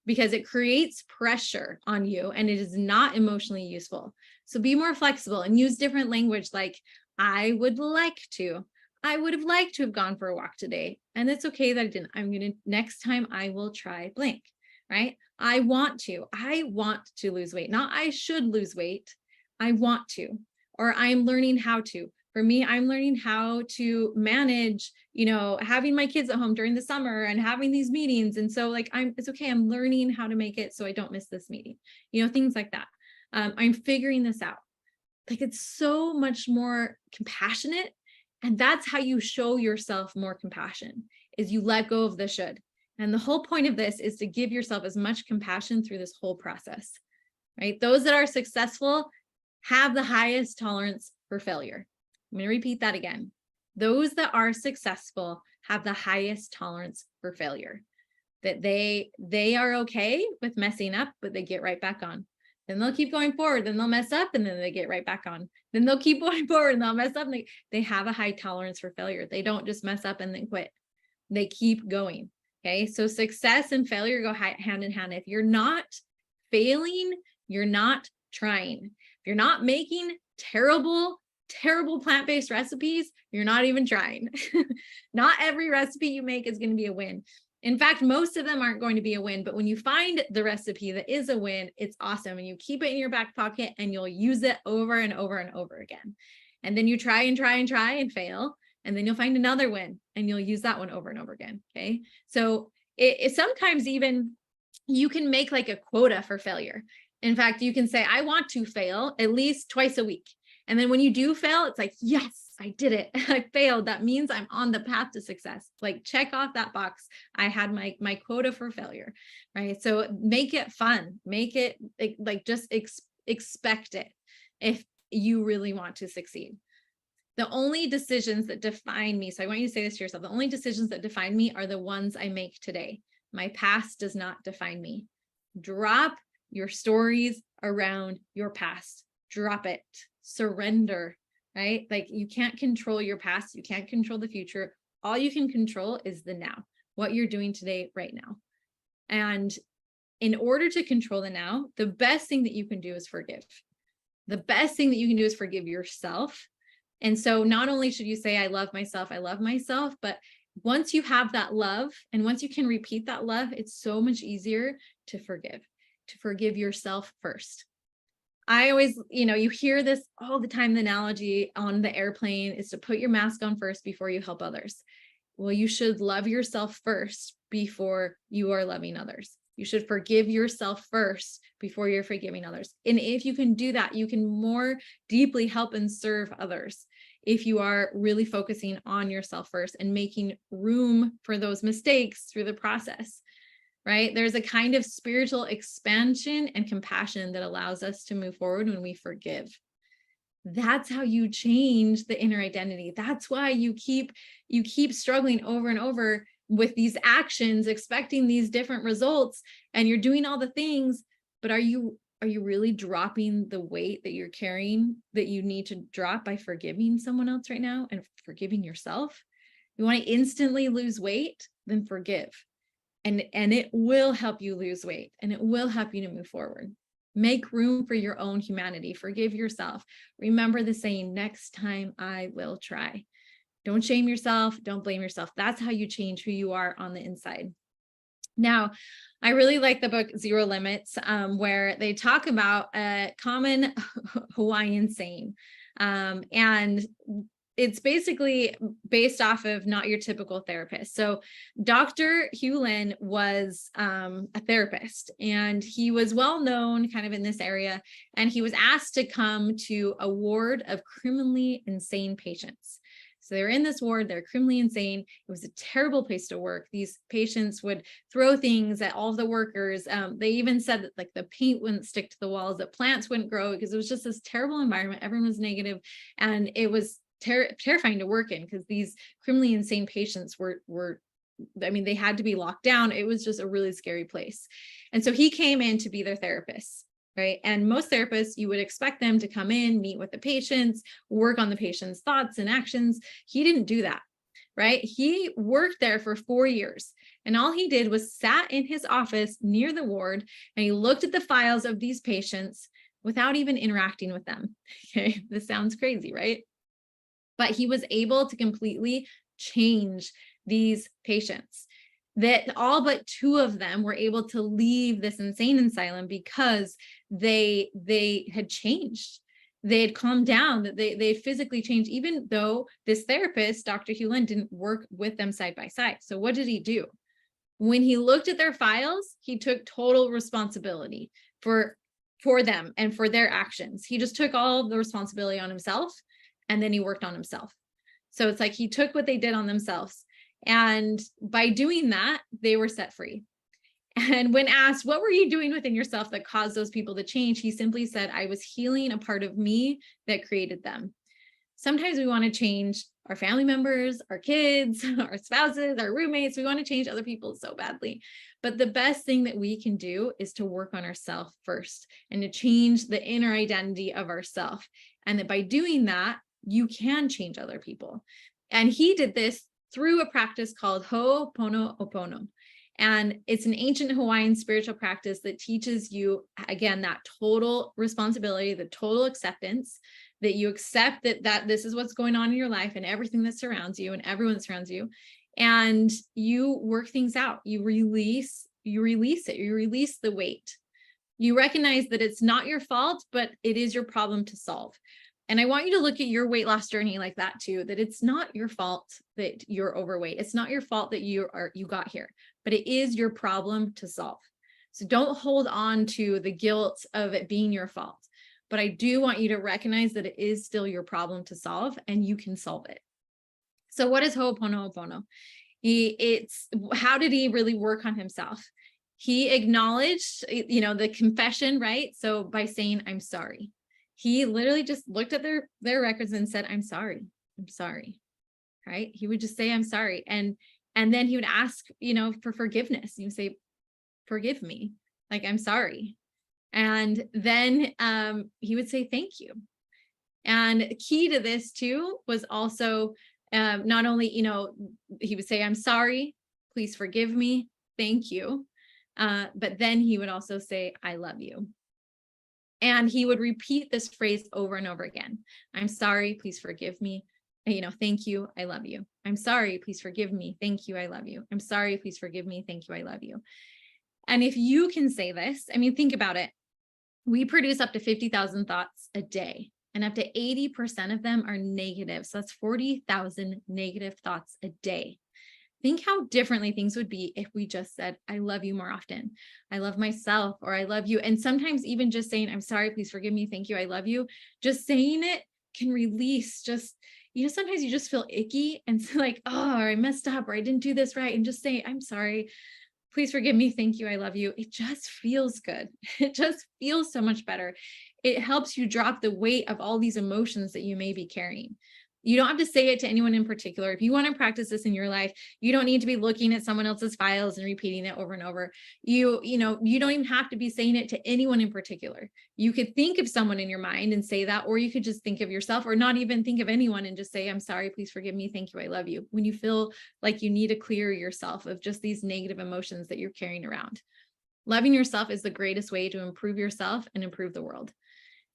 because it creates pressure on you and it is not emotionally useful. So be more flexible and use different language, like I would have liked to have gone for a walk today. And it's okay that I didn't. Next time I will try blank, right? I want to lose weight. Not I should lose weight. I want to, or I'm learning how to. For me, I'm learning how to manage, having my kids at home during the summer and having these meetings. And so it's okay. I'm learning how to make it so I don't miss this meeting, things like that. I'm figuring this out. Like, it's so much more compassionate. And that's how you show yourself more compassion, is you let go of the should. And the whole point of this is to give yourself as much compassion through this whole process, right? Those that are successful have the highest tolerance for failure. I'm going to repeat that again. Those that are successful have the highest tolerance for failure, that they are okay with messing up, but they get right back on. Then they'll keep going forward, then they'll mess up, and then they get right back on. Then they'll keep going forward and they'll mess up. And they have a high tolerance for failure. They don't just mess up and then quit. They keep going. Okay. So success and failure go hand in hand. If you're not failing, you're not trying. If you're not making terrible plant-based recipes, you're not even trying. Not every recipe you make is going to be a win. In fact, most of them aren't going to be a win, but when you find the recipe that is a win, it's awesome. And you keep it in your back pocket and you'll use it over and over and over again. And then you try and fail. And then you'll find another win and you'll use that one over and over again. Okay. So it sometimes even you can make like a quota for failure. In fact, you can say, I want to fail at least twice a week. And then when you do fail, it's like, yes, I did it. I failed. That means I'm on the path to success. Like check off that box. I had my quota for failure, right? So make it fun. Make it like just expect it if you really want to succeed. The only decisions that define me, so I want you to say this to yourself, the only decisions that define me are the ones I make today. My past does not define me. Drop your stories around your past. Drop it. Surrender, right? Like you can't control your past. You can't control the future. All you can control is the now, what you're doing today, right now. And in order to control the now, the best thing that you can do is forgive. The best thing that you can do is forgive yourself. And so not only should you say, I love myself, but once you have that love and once you can repeat that love, it's so much easier to forgive yourself first. I always, you hear this all the time, the analogy on the airplane is to put your mask on first before you help others. Well, you should love yourself first before you are loving others. You should forgive yourself first before you're forgiving others. And if you can do that, you can more deeply help and serve others if you are really focusing on yourself first and making room for those mistakes through the process, right? There's a kind of spiritual expansion and compassion that allows us to move forward when we forgive. That's how you change the inner identity. That's why you keep struggling over and over with these actions, expecting these different results, and you're doing all the things, but are you really dropping the weight that you're carrying that you need to drop by forgiving someone else right now and forgiving yourself? You want to instantly lose weight? Then forgive. And it will help you lose weight and it will help you to move forward. Make room for your own humanity. Forgive yourself. Remember the saying, next time I will try. Don't shame yourself. Don't blame yourself. That's how you change who you are on the inside. Now, I really like the book Zero Limits, where they talk about a common Hawaiian saying. And it's basically based off of Not Your Typical Therapist. So Dr. Hugh Lin was a therapist and he was well known kind of in this area. And he was asked to come to a ward of criminally insane patients. So they were in this ward, they're criminally insane. It was a terrible place to work. These patients would throw things at all of the workers. They even said that like the paint wouldn't stick to the walls, that plants wouldn't grow because it was just this terrible environment. Everyone was negative, and it was terrifying to work in because these criminally insane patients they had to be locked down. It was just a really scary place. And so he came in to be their therapist. Right. And most therapists, you would expect them to come in, meet with the patients, work on the patient's thoughts and actions. He didn't do that. Right. He worked there for 4 years. And all he did was sat in his office near the ward and he looked at the files of these patients without even interacting with them. Okay. This sounds crazy, right? But he was able to completely change these patients. That all but 2 of them were able to leave this insane asylum because they had changed. They had calmed down, that they physically changed, even though this therapist, Dr. Hugh Lin, didn't work with them side by side. So what did he do? When he looked at their files, he took total responsibility for them and for their actions. He just took all of the responsibility on himself, and then he worked on himself. So it's like he took what they did on themselves. And by doing that, they were set free. And when asked, what were you doing within yourself that caused those people to change? He simply said, I was healing a part of me that created them. Sometimes we want to change our family members, our kids, our spouses, our roommates. We want to change other people so badly. But the best thing that we can do is to work on ourselves first and to change the inner identity of ourselves. And that by doing that, you can change other people. And he did this through a practice called Ho'oponopono. And it's an ancient Hawaiian spiritual practice that teaches you, again, that total responsibility, the total acceptance, that you accept that this is what's going on in your life and everything that surrounds you and everyone that surrounds you. And you work things out. You release it. You release the weight. You recognize that it's not your fault, but it is your problem to solve. And I want you to look at your weight loss journey like that too, that it's not your fault that you're overweight. It's not your fault that you got here, but it is your problem to solve. So don't hold on to the guilt of it being your fault. but I do want you to recognize that it is still your problem to solve and you can solve it. So what is Ho'oponopono? How did he really work on himself? He acknowledged, the confession, right? So by saying, I'm sorry, he literally just looked at their records and said, I'm sorry, right? He would just say, I'm sorry. And then he would ask, for forgiveness. He would say, forgive me, like, I'm sorry. And then he would say, thank you. And key to this too was also not only, he would say, I'm sorry, please forgive me, thank you. But then he would also say, I love you. And he would repeat this phrase over and over again. I'm sorry, please forgive me. Thank you, I love you. I'm sorry, please forgive me. Thank you, I love you. I'm sorry, please forgive me. Thank you, I love you. And if you can say this, think about it. We produce up to 50,000 thoughts a day, and up to 80% of them are negative. So that's 40,000 negative thoughts a day. Think how differently things would be if we just said, I love you more often. I love myself, or I love you. And sometimes even just saying, I'm sorry, please forgive me. Thank you, I love you. Just saying it can release sometimes you just feel icky and it's like, oh, I messed up, or I didn't do this right. And just say, I'm sorry, please forgive me. Thank you, I love you. It just feels good. It just feels so much better. It helps you drop the weight of all these emotions that you may be carrying. You don't have to say it to anyone in particular. If you want to practice this in your life, you don't need to be looking at someone else's files and repeating it over and over. You don't even have to be saying it to anyone in particular. You could think of someone in your mind and say that, or you could just think of yourself, or not even think of anyone and just say, I'm sorry, please forgive me. Thank you, I love you. When you feel like you need to clear yourself of just these negative emotions that you're carrying around. Loving yourself is the greatest way to improve yourself and improve the world.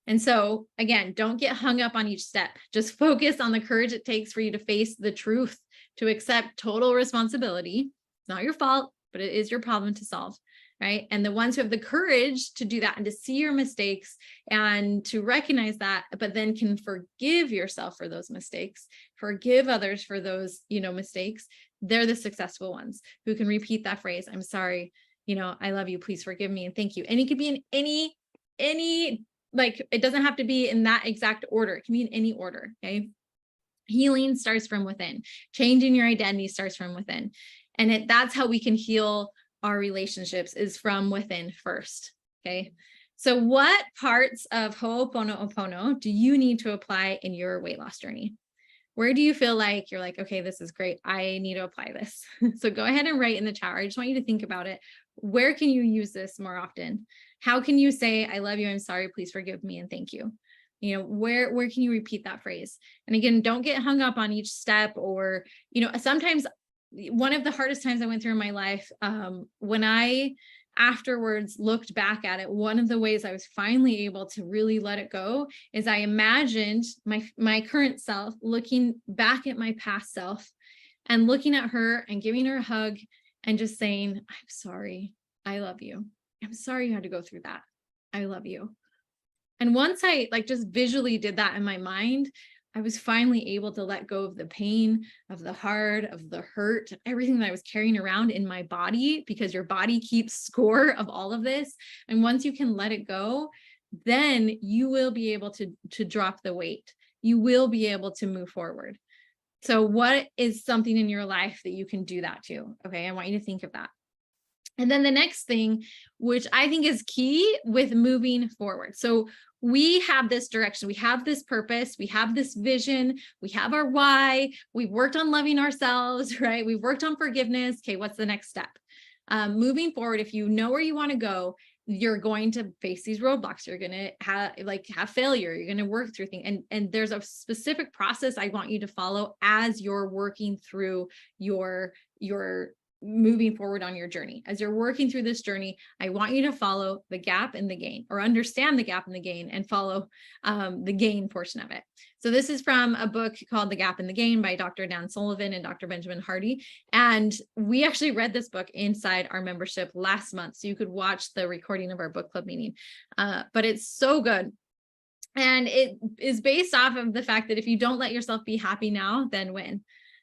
And so again, don't get hung up on each step. Just focus on the courage it takes for you to face the truth, to accept total responsibility. It's not your fault, but it is your problem to solve, right? And the ones who have the courage to do that and to see your mistakes and to recognize that, but then can forgive yourself for those mistakes, forgive others for those, mistakes, they're the successful ones who can repeat that phrase, I'm sorry, I love you, please forgive me, and thank you. And it could be in any like, it doesn't have to be in that exact order. It can be in any order. Okay. Healing starts from within. Changing your identity starts from within. And that's how we can heal our relationships, is from within first. Okay. So what parts of Ho'oponopono do you need to apply in your weight loss journey? Where do you feel like you're like, okay, this is great, I need to apply this? So go ahead and write in the chat. I just want you to think about it. Where can you use this more often? How can you say, I love you, I'm sorry, please forgive me, and thank you? Where can you repeat that phrase? And again, don't get hung up on each step, or, sometimes one of the hardest times I went through in my life, when I afterwards looked back at it, one of the ways I was finally able to really let it go is I imagined my current self looking back at my past self and looking at her and giving her a hug and just saying, I'm sorry, I love you. I'm sorry you had to go through that. I love you. And once I just visually did that in my mind, I was finally able to let go of the pain, of the hard, of the hurt, everything that I was carrying around in my body, because your body keeps score of all of this. And once you can let it go, then you will be able to drop the weight. You will be able to move forward. So what is something in your life that you can do that to? Okay, I want you to think of that. And then the next thing, which I think is key with moving forward. So we have this direction, we have this purpose, we have this vision, we have our why, we've worked on loving ourselves, right? We've worked on forgiveness. Okay, what's the next step? Moving forward, if you know where you want to go, you're going to face these roadblocks. You're going to have failure. You're going to work through things. And there's a specific process I want you to follow as you're working through your moving forward on your journey. As you're working through this journey, I want you to follow the gap and the gain, or understand the gap and the gain, and follow the gain portion of it. So this is from a book called The Gap and the Gain by Dr. Dan Sullivan and Dr. Benjamin Hardy. And we actually read this book inside our membership last month. So you could watch the recording of our book club meeting, but it's so good. And it is based off of the fact that if you don't let yourself be happy now, then when?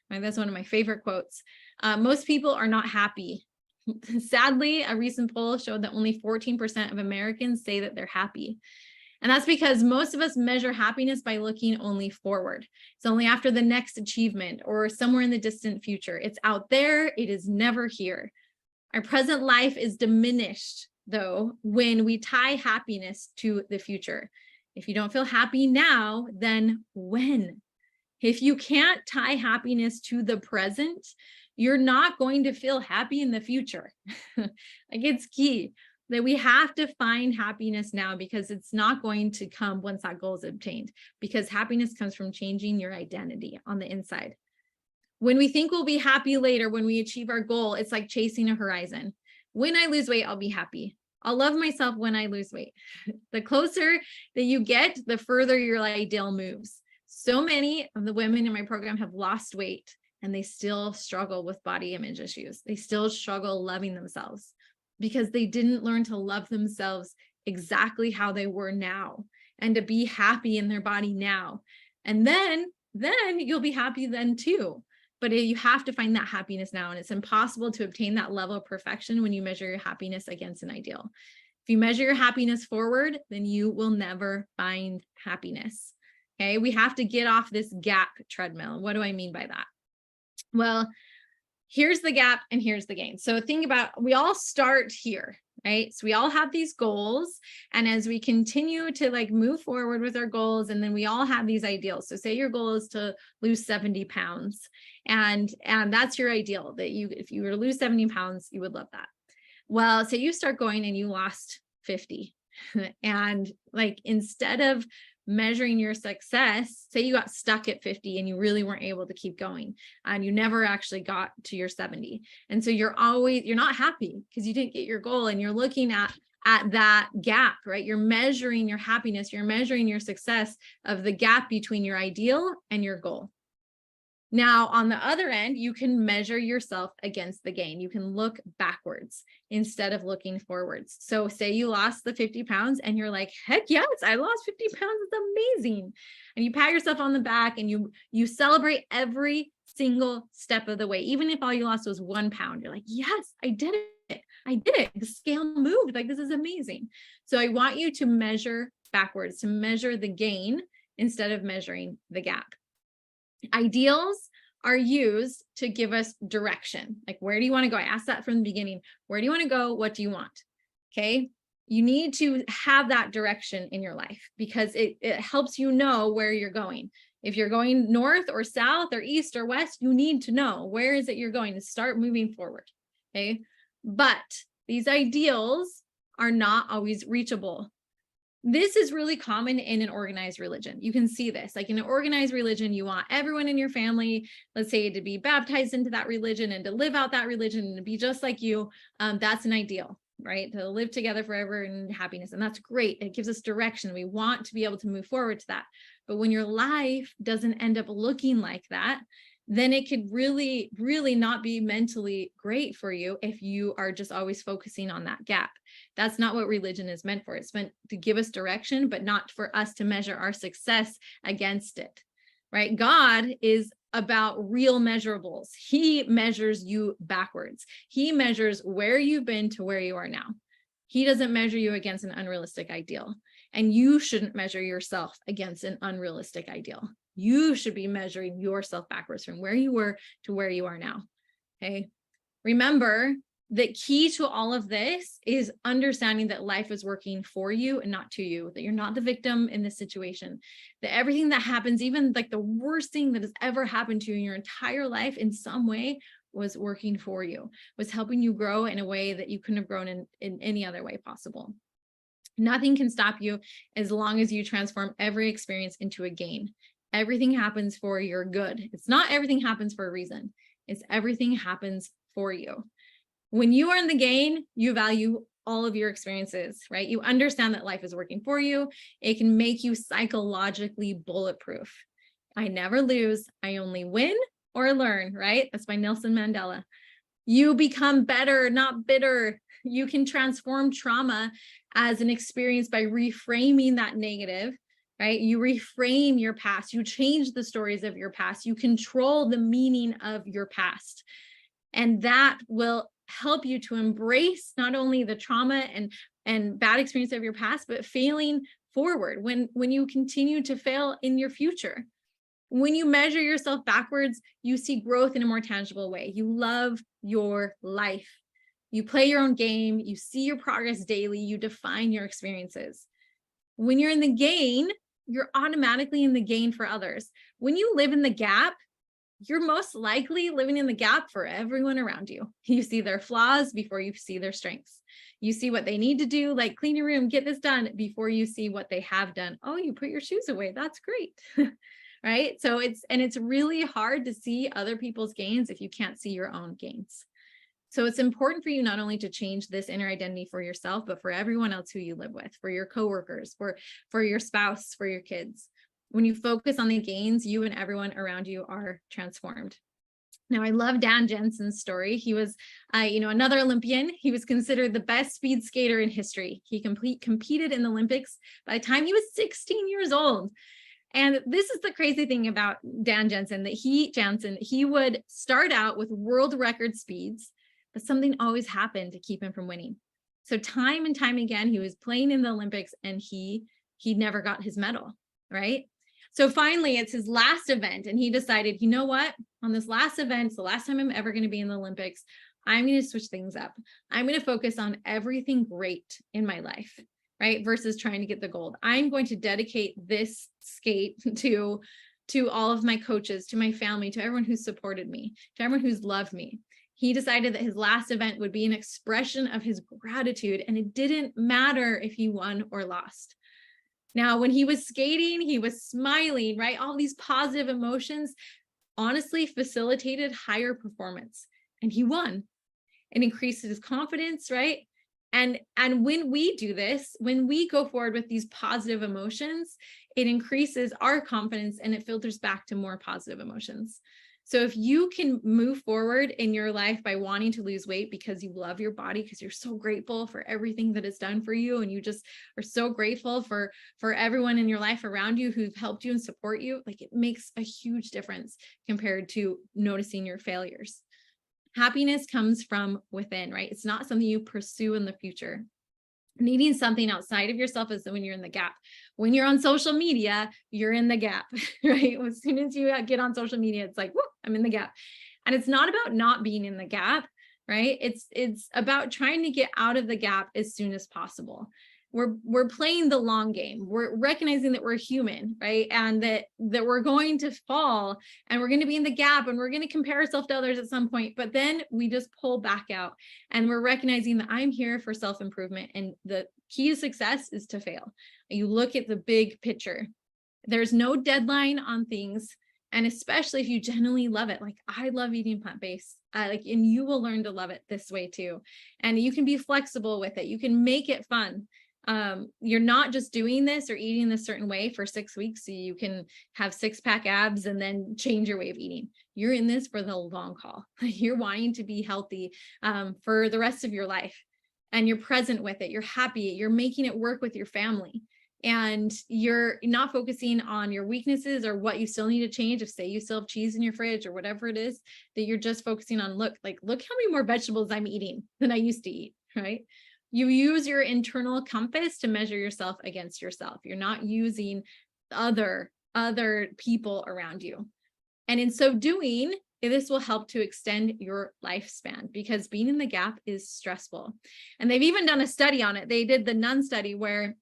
Right? That's one of my favorite quotes. Most people are not happy. Sadly, a recent poll showed that only 14% of Americans say that they're happy. And that's because most of us measure happiness by looking only forward. It's only after the next achievement or somewhere in the distant future. It's out there. It is never here. Our present life is diminished, though, when we tie happiness to the future. If you don't feel happy now, then when? If you can't tie happiness to the present, you're not going to feel happy in the future. Like, it's key that we have to find happiness now, because it's not going to come once that goal is obtained, because happiness comes from changing your identity on the inside. When we think we'll be happy later, when we achieve our goal, it's like chasing a horizon. When I lose weight, I'll be happy. I'll love myself when I lose weight. The closer that you get, the further your ideal moves. So many of the women in my program have lost weight and they still struggle with body image issues. They still struggle loving themselves because they didn't learn to love themselves exactly how they were now and to be happy in their body now. And then you'll be happy then too. But you have to find that happiness now. And it's impossible to obtain that level of perfection when you measure your happiness against an ideal. If you measure your happiness forward, then you will never find happiness. Okay, we have to get off this gap treadmill. What do I mean by that? Well, here's the gap and here's the gain. So think about, we all start here, right? So we all have these goals. And as we continue to like move forward with our goals, and then we all have these ideals. So say your goal is to lose 70 pounds and that's your ideal, that if you were to lose 70 pounds, you would love that. Well, say you start going and you lost 50 and like, instead of measuring your success, say you got stuck at 50 and you really weren't able to keep going and you never actually got to your 70. And so you're not happy because you didn't get your goal, and you're looking at that gap, right? You're measuring your happiness, you're measuring your success of the gap between your ideal and your goal. Now, on the other end, you can measure yourself against the gain. You can look backwards instead of looking forwards. So say you lost the 50 pounds and you're like, heck yes, I lost 50 pounds. It's amazing. And you pat yourself on the back and you celebrate every single step of the way. Even if all you lost was 1 pound, you're like, yes, I did it. I did it. The scale moved. Like, this is amazing. So I want you to measure backwards, to measure the gain instead of measuring the gap. Ideals are used to give us direction. Like, where do you want to go? I asked that from the beginning. Where do you want to go? What do you want? Okay. You need to have that direction in your life because it helps you know where you're going. If you're going north or south or east or west, you need to know where is it you're going to start moving forward. Okay. But these ideals are not always reachable. This is really common in an organized religion. You can see this, like in an organized religion, you want everyone in your family, let's say, to be baptized into that religion and to live out that religion and to be just like you. That's an ideal, right? To live together forever in happiness. And that's great. It gives us direction. We want to be able to move forward to that. But when your life doesn't end up looking like that, then it could really, really not be mentally great for you if you are just always focusing on that gap. That's not what religion is meant for. It's meant to give us direction, but not for us to measure our success against it, right? God is about real measurables. He measures you backwards. He measures where you've been to where you are now. He doesn't measure you against an unrealistic ideal. And you shouldn't measure yourself against an unrealistic ideal. You should be measuring yourself backwards from where you were to where you are now. Okay. Remember, the key to all of this is understanding that life is working for you and not to you, that you're not the victim in this situation, that everything that happens, even like the worst thing that has ever happened to you in your entire life, in some way was working for you, was helping you grow in a way that you couldn't have grown in any other way possible. Nothing can stop you as long as you transform every experience into a gain. Everything happens for your good. It's not everything happens for a reason. It's everything happens for you. When you are in the gain, you value all of your experiences, right? You understand that life is working for you. It can make you psychologically bulletproof. I never lose. I only win or learn, right? That's by Nelson Mandela. You become better, not bitter. You can transform trauma as an experience by reframing that negative, right? You reframe your past. You change the stories of your past. You control the meaning of your past. And that will help you to embrace not only the trauma and bad experience of your past, but failing forward, when you continue to fail in your future. When you measure yourself backwards, you see growth in a more tangible way. You love your life. You play your own game. You see your progress daily. You define your experiences. When you're in the gain, you're automatically in the gain for others. When you live in the gap, you're most likely living in the gap for everyone around you. You see their flaws before you see their strengths. You see what they need to do, like clean your room, get this done, before you see what they have done. Oh, you put your shoes away. That's great. Right? So it's really hard to see other people's gains if you can't see your own gains. So it's important for you not only to change this inner identity for yourself, but for everyone else who you live with, for your coworkers, for your spouse, for your kids. When you focus on the gains, you and everyone around you are transformed. Now, I love Dan Jensen's story. He was, another Olympian. He was considered the best speed skater in history. He competed in the Olympics by the time he was 16 years old. And this is the crazy thing about Dan Jensen, that he would start out with world record speeds, but something always happened to keep him from winning. So time and time again, he was playing in the Olympics and he never got his medal, right? So finally, it's his last event, and he decided, you know what? On this last event, it's the last time I'm ever going to be in the Olympics. I'm going to switch things up. I'm going to focus on everything great in my life, right? Versus trying to get the gold. I'm going to dedicate this skate to all of my coaches, to my family, to everyone who's supported me, to everyone who's loved me. He decided that his last event would be an expression of his gratitude, and it didn't matter if he won or lost. Now, when he was skating, he was smiling, right? All these positive emotions honestly facilitated higher performance, and he won. It increased his confidence, right? And when we do this, when we go forward with these positive emotions, it increases our confidence and it filters back to more positive emotions. So if you can move forward in your life by wanting to lose weight because you love your body, because you're so grateful for everything that it's done for you, and you just are so grateful for everyone in your life around you who've helped you and support you, like, it makes a huge difference compared to noticing your failures. Happiness comes from within, right? It's not something you pursue in the future. Needing something outside of yourself is when you're in the gap. When you're on social media, you're in the gap, right? As soon as you get on social media, it's like, whoop, I'm in the gap. And it's not about not being in the gap, right? It's about trying to get out of the gap as soon as possible. We're playing the long game. We're recognizing that we're human, right? And that we're going to fall, and we're going to be in the gap, and we're going to compare ourselves to others at some point, but then we just pull back out, and we're recognizing that I'm here for self-improvement, and the key to success is to fail. You look at the big picture. There's no deadline on things. And especially if you genuinely love it, like I love eating plant-based, and you will learn to love it this way too. And you can be flexible with it. You can make it fun. You're not just doing this or eating this certain way for 6 weeks so you can have 6-pack abs and then change your way of eating. You're in this for the long haul. You're wanting to be healthy for the rest of your life, and you're present with it. You're happy. You're making it work with your family, and you're not focusing on your weaknesses or what you still need to change. If say you still have cheese in your fridge or whatever it is, that you're just focusing on, look how many more vegetables I'm eating than I used to eat, right? You use your internal compass to measure yourself against yourself. You're not using other people around you. And in so doing, this will help to extend your lifespan, because being in the gap is stressful. And they've even done a study on it. They did the nun study where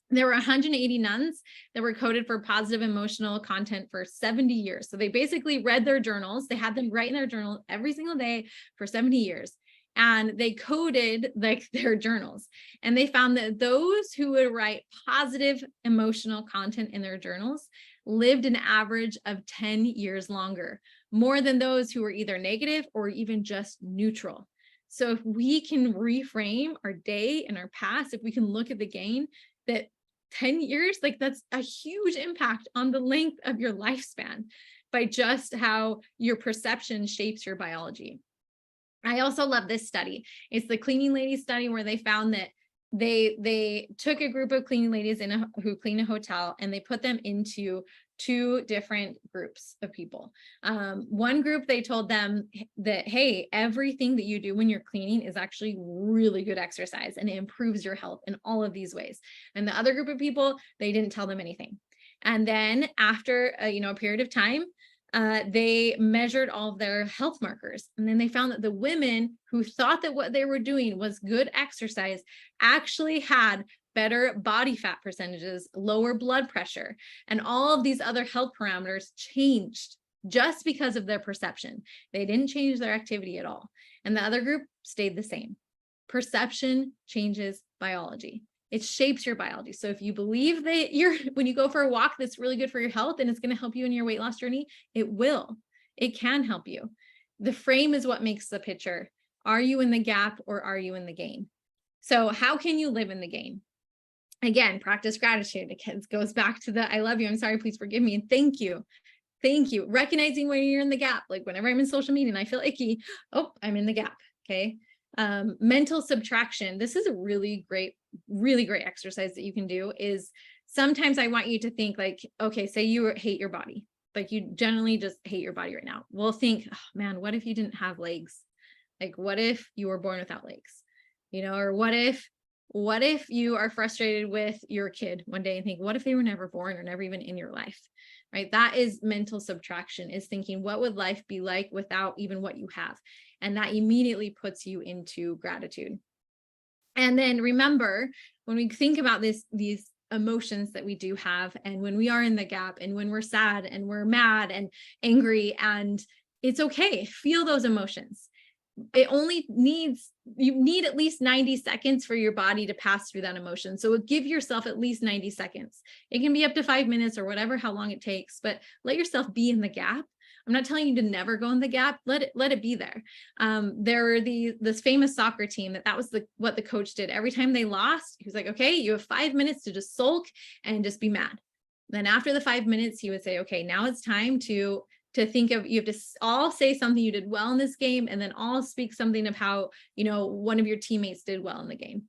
there were 180 nuns that were coded for positive emotional content for 70 years. So they basically read their journals. They had them write in their journal every single day for 70 years. And they coded their journals, and they found that those who would write positive emotional content in their journals lived an average of 10 years longer, more than those who were either negative or even just neutral. So if we can reframe our day and our past, if we can look at the gain, that 10 years, that's a huge impact on the length of your lifespan by just how your perception shapes your biology. I also love this study. It's the cleaning ladies study, where they found that they took a group of cleaning ladies who clean a hotel, and they put them into two different groups of people. One group, they told them that, hey, everything that you do when you're cleaning is actually really good exercise and it improves your health in all of these ways. And the other group of people, they didn't tell them anything. And then after a period of time, they measured all of their health markers. And then they found that the women who thought that what they were doing was good exercise actually had better body fat percentages, lower blood pressure, and all of these other health parameters changed just because of their perception. They didn't change their activity at all. And the other group stayed the same. Perception changes biology. It shapes your biology. So if you believe that when you go for a walk, that's really good for your health and it's going to help you in your weight loss journey, it will. It can help you. The frame is what makes the picture. Are you in the gap or are you in the gain? So how can you live in the gain? Again, practice gratitude. It goes back to the I love you, I'm sorry, please forgive me, and thank you. Thank you. Recognizing when you're in the gap. Like whenever I'm in social media and I feel icky, oh, I'm in the gap. Okay. Mental subtraction. This is a really great exercise that you can do. Is sometimes I want you to think like, okay, say you hate your body. Like you generally just hate your body right now. Well, think, oh man, what if you didn't have legs? Like, what if you were born without legs? Or what if you are frustrated with your kid one day and think, what if they were never born or never even in your life, right? That is mental subtraction, is thinking, what would life be like without even what you have? And that immediately puts you into gratitude. And then remember, when we think about these emotions that we do have, and when we are in the gap and when we're sad and we're mad and angry, and it's okay, feel those emotions. You need at least 90 seconds for your body to pass through that emotion. So give yourself at least 90 seconds. It can be up to 5 minutes or whatever, how long it takes, but let yourself be in the gap. I'm not telling you to never go in the gap. Let it be there. There were this famous soccer team that was what the coach did. Every time they lost, he was like, okay, you have 5 minutes to just sulk and just be mad. Then after the 5 minutes, he would say, okay, now it's time to think of, you have to all say something you did well in this game, and then all speak something of how, one of your teammates did well in the game.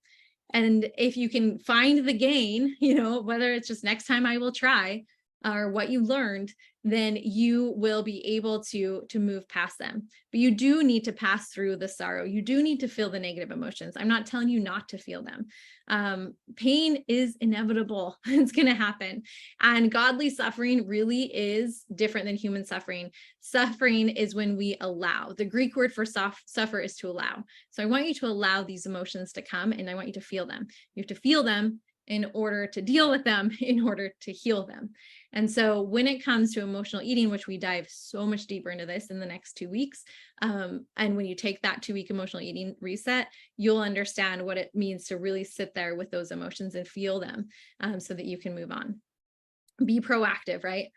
And if you can find the gain, whether it's just next time I will try, or what you learned, then you will be able to move past them. But you do need to pass through the sorrow. You do need to feel the negative emotions. I'm not telling you not to feel them. Pain is inevitable. It's going to happen. And godly suffering really is different than human suffering. Suffering is when we allow. The Greek word for suffer is to allow. So I want you to allow these emotions to come, and I want you to feel them. You have to feel them in order to deal with them, in order to heal them. And so when it comes to emotional eating, which we dive so much deeper into this in the next 2 weeks, and when you take that 2-week emotional eating reset, you'll understand what it means to really sit there with those emotions and feel them, so that you can move on. Be proactive, right?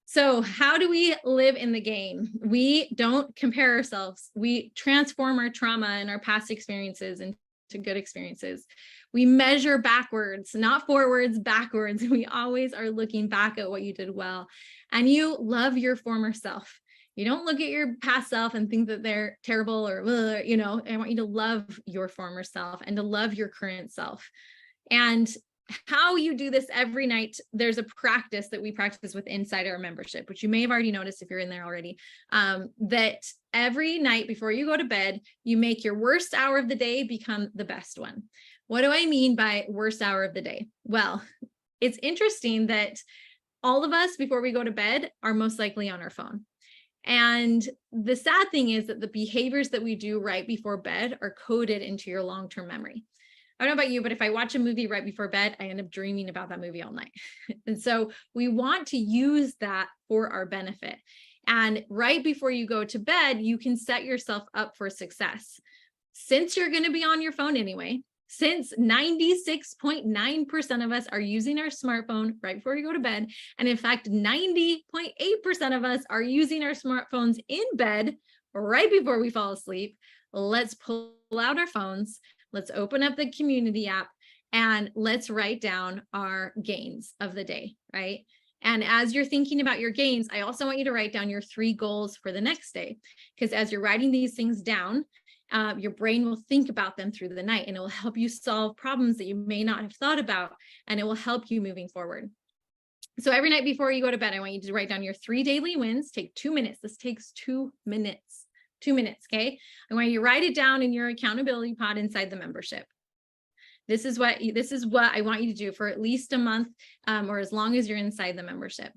So how do we live in the gain? We don't compare ourselves. We transform our trauma and our past experiences into good experiences. We measure backwards, not forwards, backwards. We always are looking back at what you did well. And you love your former self. You don't look at your past self and think that they're terrible or, I want you to love your former self and to love your current self. And how you do this every night, there's a practice that we practice with inside our membership, which you may have already noticed if you're in there already, that every night before you go to bed, you make your worst hour of the day become the best one. What do I mean by worst hour of the day? Well, it's interesting that all of us, before we go to bed, are most likely on our phone. And the sad thing is that the behaviors that we do right before bed are coded into your long-term memory. I don't know about you, but if I watch a movie right before bed, I end up dreaming about that movie all night. And so we want to use that for our benefit. And right before you go to bed, you can set yourself up for success. Since you're going to be on your phone anyway, since 96.9% of us are using our smartphone right before we go to bed, and in fact, 90.8% of us are using our smartphones in bed right before we fall asleep, let's pull out our phones. Let's open up the community app and let's write down our gains of the day, right? And as you're thinking about your gains, I also want you to write down your 3 goals for the next day, because as you're writing these things down, your brain will think about them through the night, and it will help you solve problems that you may not have thought about, and it will help you moving forward. So every night before you go to bed, I want you to write down your 3 daily wins. Take 2 minutes. This takes 2 minutes. 2 minutes, okay? I want you to write it down in your accountability pod inside the membership. This is what I want you to do for at least a month, or as long as you're inside the membership.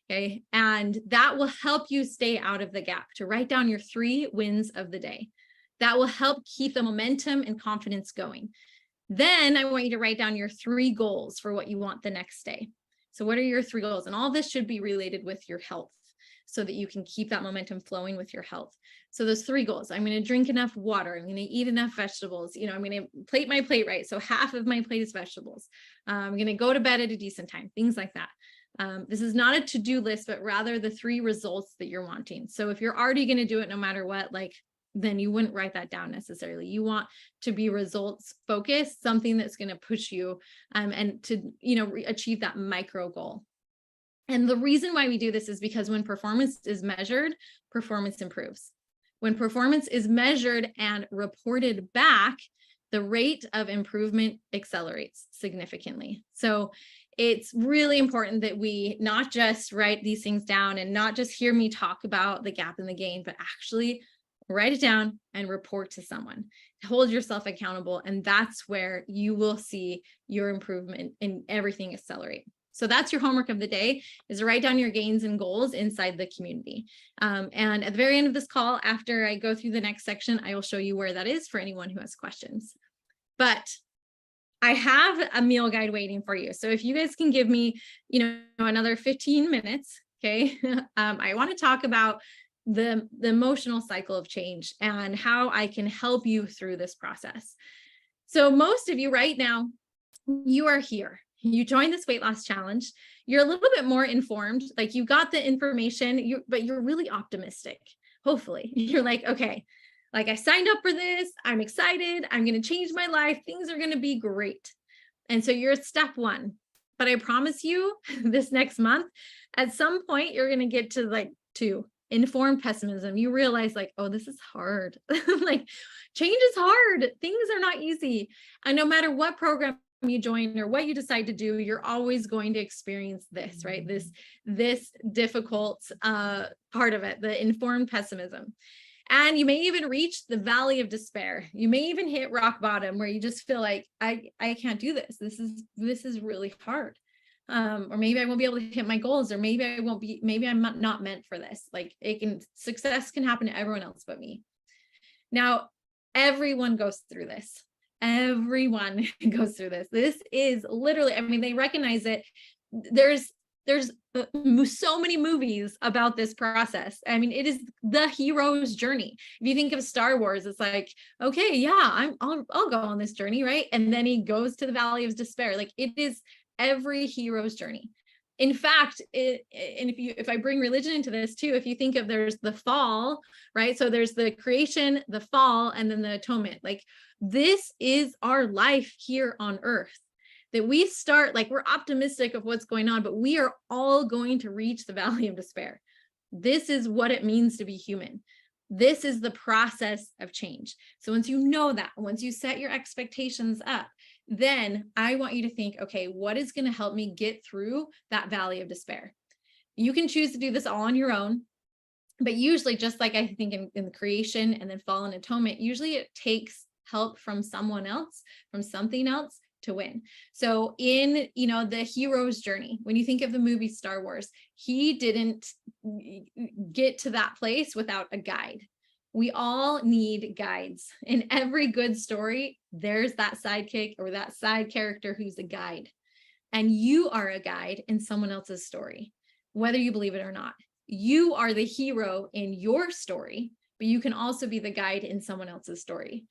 Okay. And that will help you stay out of the gap, to write down your 3 wins of the day. That will help keep the momentum and confidence going. Then I want you to write down your 3 goals for what you want the next day. So what are your 3 goals? And all this should be related with your health, so that you can keep that momentum flowing with your health. So those 3 goals: I'm going to drink enough water. I'm going to eat enough vegetables. I'm going to plate my plate right, so half of my plate is vegetables. I'm going to go to bed at a decent time, things like that. This is not a to-do list, but rather the 3 results that you're wanting. So if you're already going to do it no matter what, then you wouldn't write that down necessarily. You want to be results focused, something that's going to push you and to, achieve that micro goal. And the reason why we do this is because when performance is measured, performance improves. When performance is measured and reported back, the rate of improvement accelerates significantly. So it's really important that we not just write these things down and not just hear me talk about the gap and the gain, but actually write it down and report to someone. Hold yourself accountable. And that's where you will see your improvement in everything accelerate. So that's your homework of the day, is to write down your gains and goals inside the community. And at the very end of this call, after I go through the next section, I will show you where that is for anyone who has questions. But I have a meal guide waiting for you. So if you guys can give me, another 15 minutes, okay, I want to talk about the emotional cycle of change and how I can help you through this process. So most of you right now, you are here. You joined this weight loss challenge. You're a little bit more informed, like you got the information, but you're really optimistic. Hopefully you're like, okay, like I signed up for this. I'm excited. I'm going to change my life. Things are going to be great. And so you're at step 1, but I promise you this next month, at some point, you're going to get to 2, informed pessimism. You realize oh, this is hard. Change is hard. Things are not easy. And no matter what program you join or what you decide to do, you're always going to experience this, right? This difficult part of it, the informed pessimism. And you may even reach the valley of despair. You may even hit rock bottom where you just feel like, I can't do this. This is really hard. Or maybe I won't be able to hit my goals, or maybe I'm not meant for this. Success can happen to everyone else but me. Now, everyone goes through this. Everyone goes through this. This is literally, they recognize it. There's so many movies about this process. It is the hero's journey. If you think of Star Wars, it's like, okay, yeah, I'll go on this journey, right? And then he goes to the valley of despair. It is every hero's journey. In fact, if I bring religion into this too, if you think of, there's the fall, right? So there's the creation, the fall, and then the atonement. This is our life here on earth. That we start, we're optimistic of what's going on, but we are all going to reach the valley of despair. This is what it means to be human. This is the process of change. So once you know that, once you set your expectations up, then I want you to think, okay, what is going to help me get through that valley of despair? You can choose to do this all on your own, but usually, just like I think in the creation and then fall and atonement, usually it takes help from someone else, from something else, to win. So in, the hero's journey, when you think of the movie Star Wars, he didn't get to that place without a guide. We all need guides. In every good story, there's that sidekick or that side character who's a guide. And you are a guide in someone else's story, whether you believe it or not. You are the hero in your story, but you can also be the guide in someone else's story.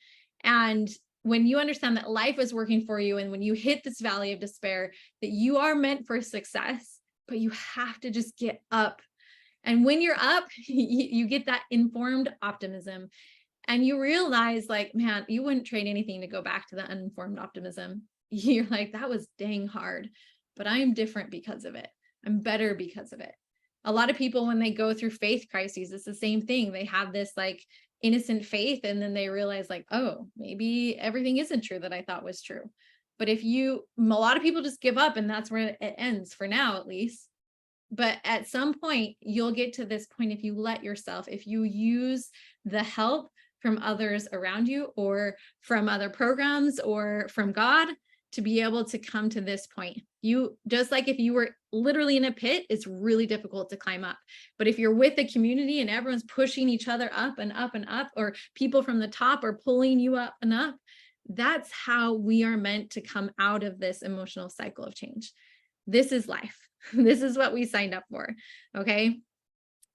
And when you understand that life is working for you, and when you hit this valley of despair, that you are meant for success, but you have to just get up. And when you're up, you get that informed optimism, and you realize man, you wouldn't trade anything to go back to the uninformed optimism. You're like, that was dang hard, but I'm different because of it. I'm better because of it. A lot of people, when they go through faith crises, it's the same thing. They have this innocent faith, and then they realize oh, maybe everything isn't true that I thought was true. But a lot of people just give up, and that's where it ends, for now at least. But at some point, you'll get to this point if you let yourself, if you use the help from others around you or from other programs or from God to be able to come to this point. You just like if you were literally in a pit, it's really difficult to climb up. But if you're with the community and everyone's pushing each other up and up and up, or people from the top are pulling you up and up, that's how we are meant to come out of this emotional cycle of change. This is life. This is what we signed up for. Okay.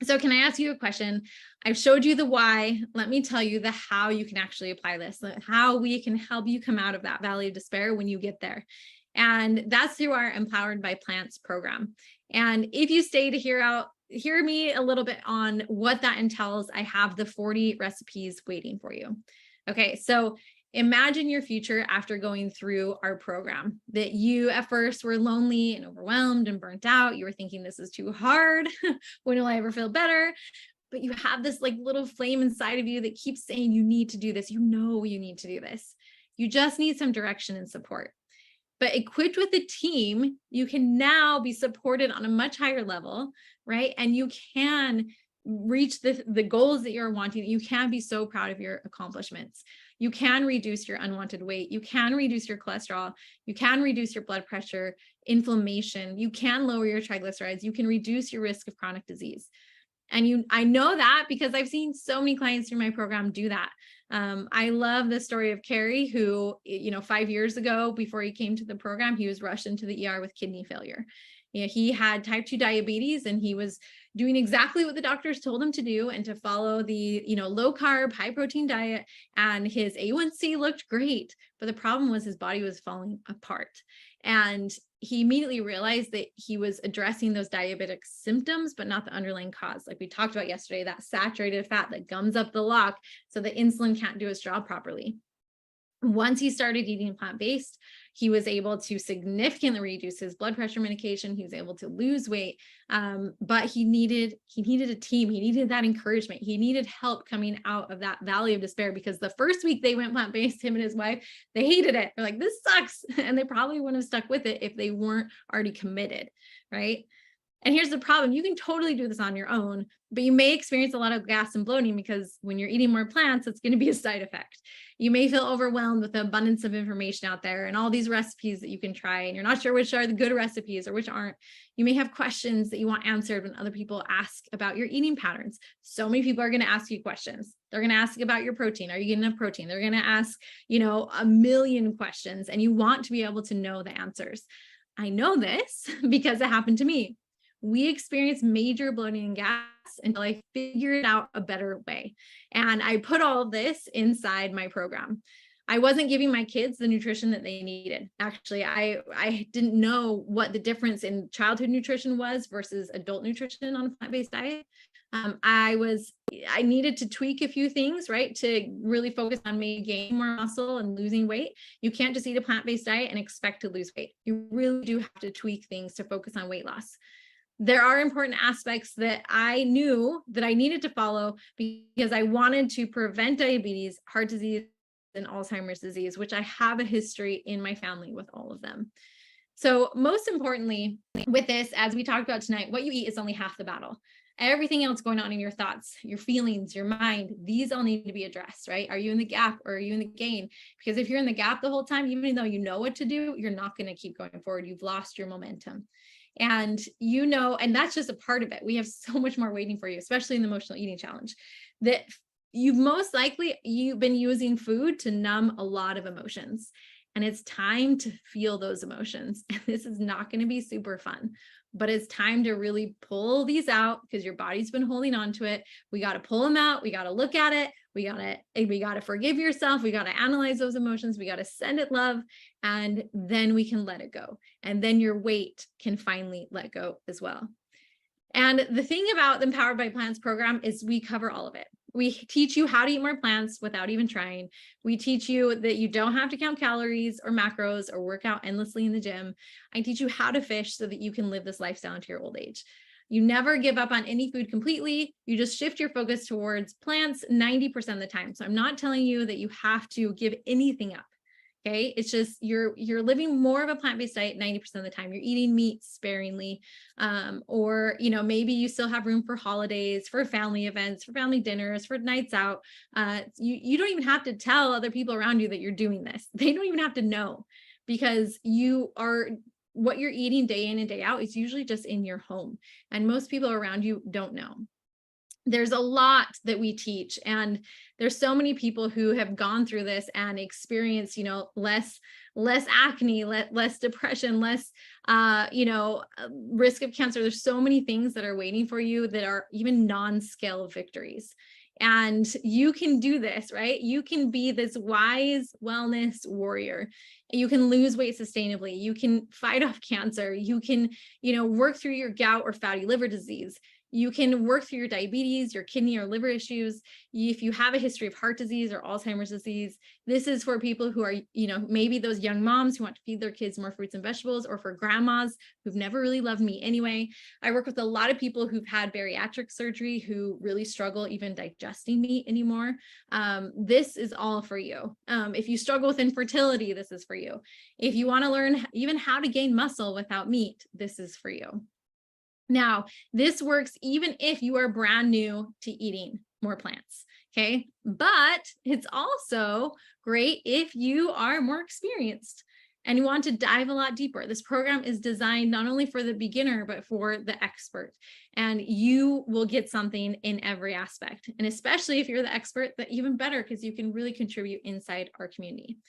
So can I ask you a question? I've showed you the why. Let me tell you the how you can actually apply this, how we can help you come out of that valley of despair when you get there. And that's through our Empowered by Plants program. And if you stay to hear me a little bit on what that entails, I have the 40 recipes waiting for you. Okay, so imagine your future after going through our program, that you at first were lonely and overwhelmed and burnt out. You were thinking this is too hard. When will I ever feel better? But you have this like little flame inside of you that keeps saying you need to do this. You know you need to do this. You just need some direction and support. But equipped with a team, you can now be supported on a much higher level, right? And you can reach the goals that you're wanting. You can be so proud of your accomplishments. You can reduce your unwanted weight. You can reduce your cholesterol. You can reduce your blood pressure, inflammation. You can lower your triglycerides. You can reduce your risk of chronic disease. And I know that because I've seen so many clients through my program do that. I love the story of Carrie, who, 5 years ago, before he came to the program, he was rushed into the ER with kidney failure. He had type 2 diabetes, and he was doing exactly what the doctors told him to do and to follow the, low carb, high protein diet. And his A1C looked great. But the problem was his body was falling apart. And he immediately realized that he was addressing those diabetic symptoms, but not the underlying cause. Like we talked about yesterday, that saturated fat that gums up the lock so the insulin can't do its job properly. Once he started eating plant-based, he was able to significantly reduce his blood pressure medication. He was able to lose weight, but he needed a team. He needed that encouragement. He needed help coming out of that valley of despair, because the first week they went plant-based, him and his wife, they hated it. They're like, this sucks. And they probably wouldn't have stuck with it if they weren't already committed, right? And here's the problem. You can totally do this on your own, but you may experience a lot of gas and bloating because when you're eating more plants, it's going to be a side effect. You may feel overwhelmed with the abundance of information out there and all these recipes that you can try, and you're not sure which are the good recipes or which aren't. You may have questions that you want answered when other people ask about your eating patterns. So many people are going to ask you questions. They're going to ask about your protein. Are you getting enough protein? They're going to ask, a million questions, and you want to be able to know the answers. I know this because it happened to me. We experienced major bloating and gas until I figured out a better way. And I put all of this inside my program. I wasn't giving my kids the nutrition that they needed. Actually, I didn't know what the difference in childhood nutrition was versus adult nutrition on a plant-based diet. I needed to tweak a few things, right, to really focus on me gaining more muscle and losing weight. You can't just eat a plant-based diet and expect to lose weight. You really do have to tweak things to focus on weight loss. There are important aspects that I knew that I needed to follow because I wanted to prevent diabetes, heart disease, and Alzheimer's disease, which I have a history in my family with all of them. So most importantly with this, as we talked about tonight, what you eat is only half the battle. Everything else going on in your thoughts, your feelings, your mind, these all need to be addressed, right? Are you in the gap or are you in the gain? Because if you're in the gap the whole time, even though you know what to do, you're not going to keep going forward. You've lost your momentum. And and that's just a part of it. We have so much more waiting for you, especially in the emotional eating challenge, that you've been using food to numb a lot of emotions. And it's time to feel those emotions. And this is not going to be super fun, but it's time to really pull these out because your body's been holding on to it. We got to pull them out. We got to look at it. We got to forgive yourself. We got to analyze those emotions. We got to send it love, and then we can let it go. And then your weight can finally let go as well. And the thing about the Empowered by Plants program is we cover all of it. We teach you how to eat more plants without even trying. We teach you that you don't have to count calories or macros or work out endlessly in the gym. I teach you how to fish so that you can live this lifestyle into your old age. You never give up on any food completely. You just shift your focus towards plants 90% of the time. So I'm not telling you that you have to give anything up. Okay. It's just, you're living more of a plant-based diet 90% of the time. You're eating meat sparingly. Or, maybe you still have room for holidays, for family events, for family dinners, for nights out. You don't even have to tell other people around you that you're doing this. They don't even have to know, because what you're eating day in and day out is usually just in your home. And most people around you don't know. There's a lot that we teach, and there's so many people who have gone through this and experienced, less acne, less depression, less, risk of cancer. There's so many things that are waiting for you that are even non-scale victories. And you can do this, right? You can be this wise wellness warrior. You can lose weight sustainably. You can fight off cancer. You can, work through your gout or fatty liver disease. You can work through your diabetes, your kidney or liver issues. If you have a history of heart disease or Alzheimer's disease, this is for people who are, maybe those young moms who want to feed their kids more fruits and vegetables, or for grandmas who've never really loved meat anyway. I work with a lot of people who've had bariatric surgery who really struggle even digesting meat anymore. This is all for you. If you struggle with infertility, this is for you. If you want to learn even how to gain muscle without meat, this is for you. Now, this works even if you are brand new to eating more plants, okay? But it's also great if you are more experienced and you want to dive a lot deeper. This program is designed not only for the beginner, but for the expert. And you will get something in every aspect. And especially if you're the expert, that even better, because you can really contribute inside our community.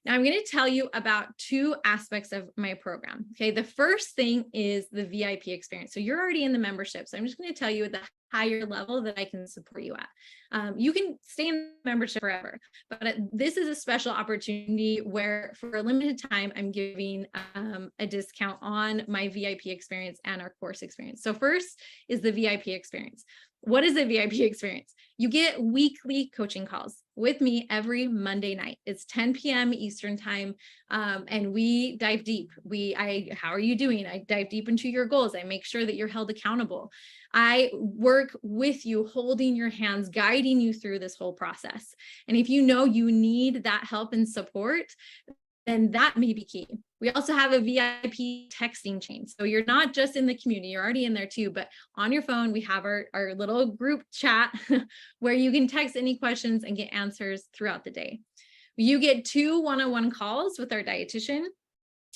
Now, I'm going to tell you about two aspects of my program. Okay, the first thing is the VIP experience. So you're already in the membership. So I'm just going to tell you the higher level that I can support you at. You can stay in membership forever, but this is a special opportunity where for a limited time, I'm giving a discount on my VIP experience and our course experience. So first is the VIP experience. What is a VIP experience? You get weekly coaching calls with me every Monday night. It's 10 p.m. Eastern time. And we dive deep. How are you doing? I dive deep into your goals. I make sure that you're held accountable. I work with you, holding your hands, guiding you through this whole process. And if you know you need that help and support, then that may be key. We also have a VIP texting chain. So you're not just in the community, you're already in there too, but on your phone, we have our little group chat where you can text any questions and get answers throughout the day. You get 2 one-on-one calls with our dietitian,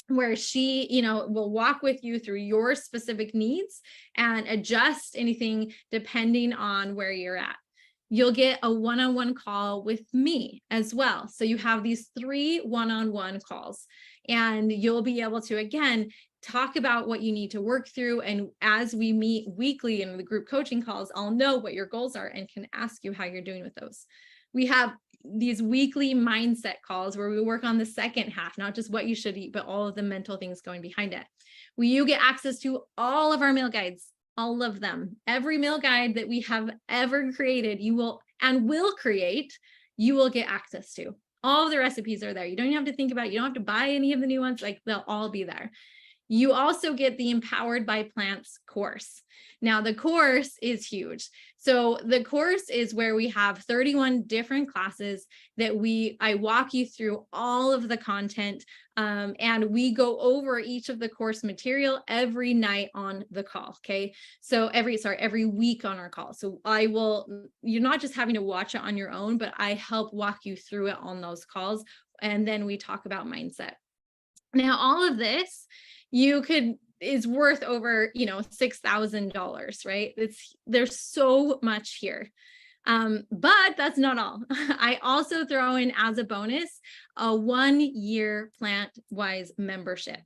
where she, will walk with you through your specific needs and adjust anything depending on where you're at. You'll get a one-on-one call with me as well. So you have these 3 one-on-one calls, and you'll be able to, again, talk about what you need to work through. And as we meet weekly in the group coaching calls, I'll know what your goals are and can ask you how you're doing with those. We have these weekly mindset calls where we work on the second half, not just what you should eat, but all of the mental things going behind it. You get access to all of our meal guides. All of them. Every meal guide that we have ever created, you will create, you will get access to. All of the recipes are there. You don't even have to think about it. You don't have to buy any of the new ones. Like, they'll all be there. You also get the Empowered by Plants course. Now, the course is huge. So the course is where we have 31 different classes that I walk you through all of the content, and we go over each of the course material every night on the call. Okay. So every week on our call. So you're not just having to watch it on your own, but I help walk you through it on those calls. And then we talk about mindset. Now, all of this is worth over, $6,000, right? There's so much here. But that's not all. I also throw in as a bonus, a 1-year Plant-Wise membership.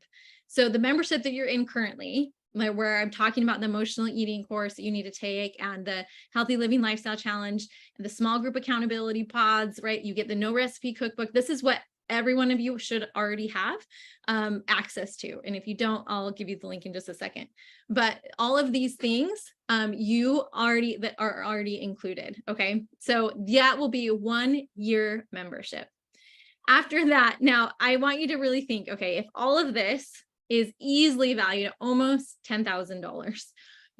So the membership that you're in currently, where I'm talking about the emotional eating course that you need to take, and the healthy living lifestyle challenge, and the small group accountability pods, right? You get the no recipe cookbook. This is what every one of you should already have access to. And if you don't, I'll give you the link in just a second. But all of these things that are already included. Okay. So that will be a 1-year membership. After that, now I want you to really think, okay, if all of this is easily valued at almost $10,000,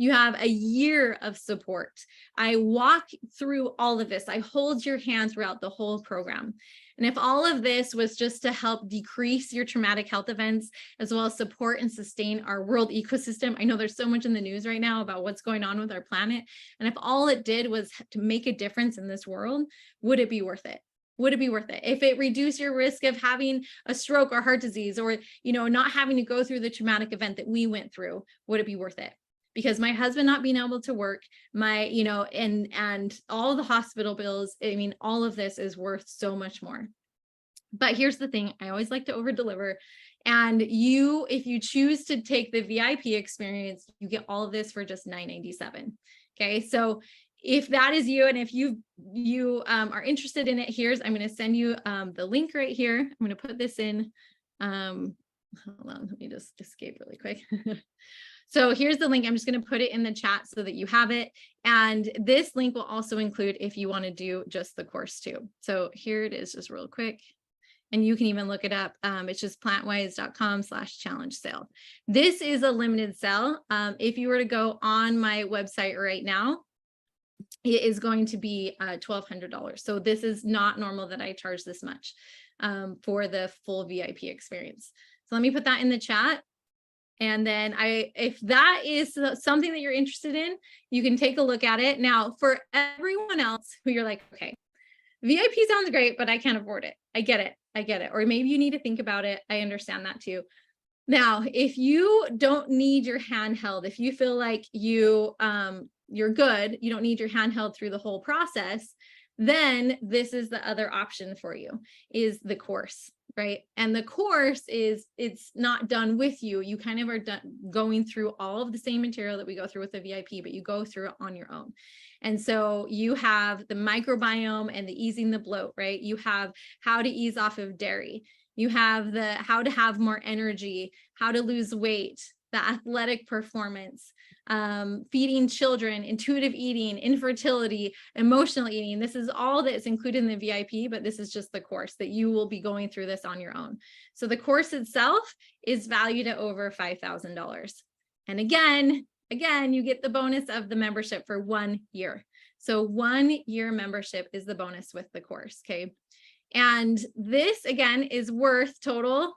You have a year of support. I walk through all of this. I hold your hand throughout the whole program. And if all of this was just to help decrease your traumatic health events, as well as support and sustain our world ecosystem, I know there's so much in the news right now about what's going on with our planet. And if all it did was to make a difference in this world, would it be worth it? Would it be worth it? If it reduced your risk of having a stroke or heart disease, or, not having to go through the traumatic event that we went through, would it be worth it? Because my husband not being able to work, and all the hospital bills, all of this is worth so much more. But here's the thing, I always like to over deliver. And if you choose to take the VIP experience, you get all of this for just $9.97. Okay, so if that is you, and if you are interested in it, I'm going to send you the link right here. I'm going to put this in. Hold on, let me just escape really quick. So here's the link. I'm just going to put it in the chat so that you have it. And this link will also include if you want to do just the course too. So here it is, just real quick. And you can even look it up. It's just plantwise.com/challenge sale. This is a limited sale. If you were to go on my website right now, it is going to be $1,200. So this is not normal that I charge this much for the full VIP experience. So let me put that in the chat. And then if that is something that you're interested in, you can take a look at it. Now, for everyone else who you're like, okay, VIP sounds great, but I can't afford it. I get it. Or maybe you need to think about it. I understand that too. Now, if you don't need your handheld, if you feel like you're good, you don't need your handheld through the whole process, then this is the other option for you, is the course, right? And the course it's not done with you. You kind of are going through all of the same material that we go through with the VIP, but you go through it on your own. And so you have the microbiome and the easing the bloat, right? You have how to ease off of dairy. You have the how to have more energy, how to lose weight, the athletic performance, feeding children, intuitive eating, infertility, emotional eating. This is all that's included in the VIP, but this is just the course that you will be going through this on your own. So the course itself is valued at over $5,000. And again, you get the bonus of the membership for 1 year. So 1 year membership is the bonus with the course, okay? And this, again, is worth total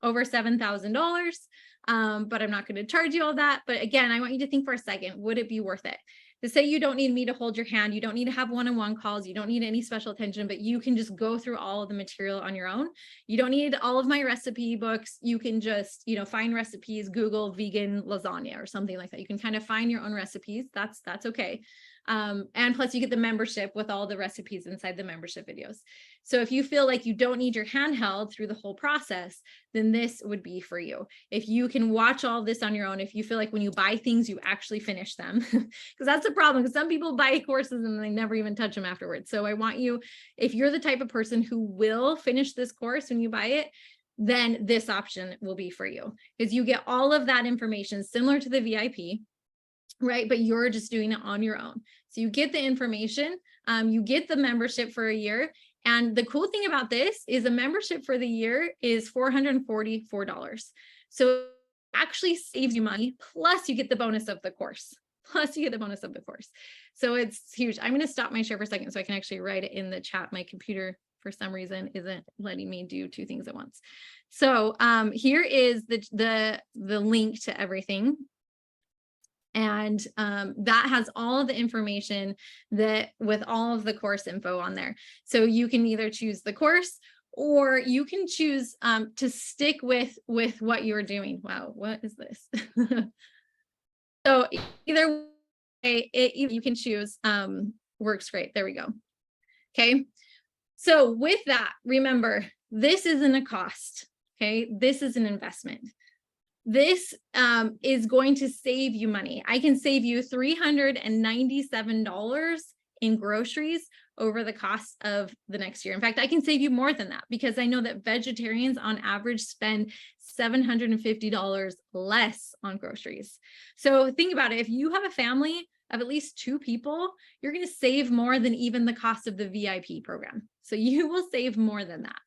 over $7,000. But I'm not going to charge you all that. But again, I want you to think for a second, would it be worth it? To say you don't need me to hold your hand, you don't need to have one-on-one calls, you don't need any special attention, but you can just go through all of the material on your own. You don't need all of my recipe books. You can just, find recipes, Google vegan lasagna or something like that. You can kind of find your own recipes. That's okay. And plus you get the membership with all the recipes inside the membership videos. So if you feel like you don't need your handheld through the whole process, then this would be for you. If you can watch all this on your own, if you feel like when you buy things, you actually finish them, because that's the problem, because some people buy courses and they never even touch them afterwards. So I want you, if you're the type of person who will finish this course when you buy it, then this option will be for you, because you get all of that information similar to the VIP, right? But you're just doing it on your own. So you get the information, you get the membership for a year. And the cool thing about this is a membership for the year is $444. So it actually saves you money. Plus you get the bonus of the course. So it's huge. I'm going to stop my share for a second so I can actually write it in the chat. My computer, for some reason, isn't letting me do two things at once. So here is the link to everything. And that has all of the information that with all of the course info on there. So you can either choose the course or you can choose to stick with what you're doing. Wow, what is this? So either way, you can choose, works great. There we go. Okay. So with that, remember, this isn't a cost. Okay. This is an investment. This is going to save you money. I can save you $397 in groceries over the cost of the next year. In fact, I can save you more than that, because I know that vegetarians on average spend $750 less on groceries. So think about it. If you have a family of at least 2 people, you're going to save more than even the cost of the VIP program. So you will save more than that.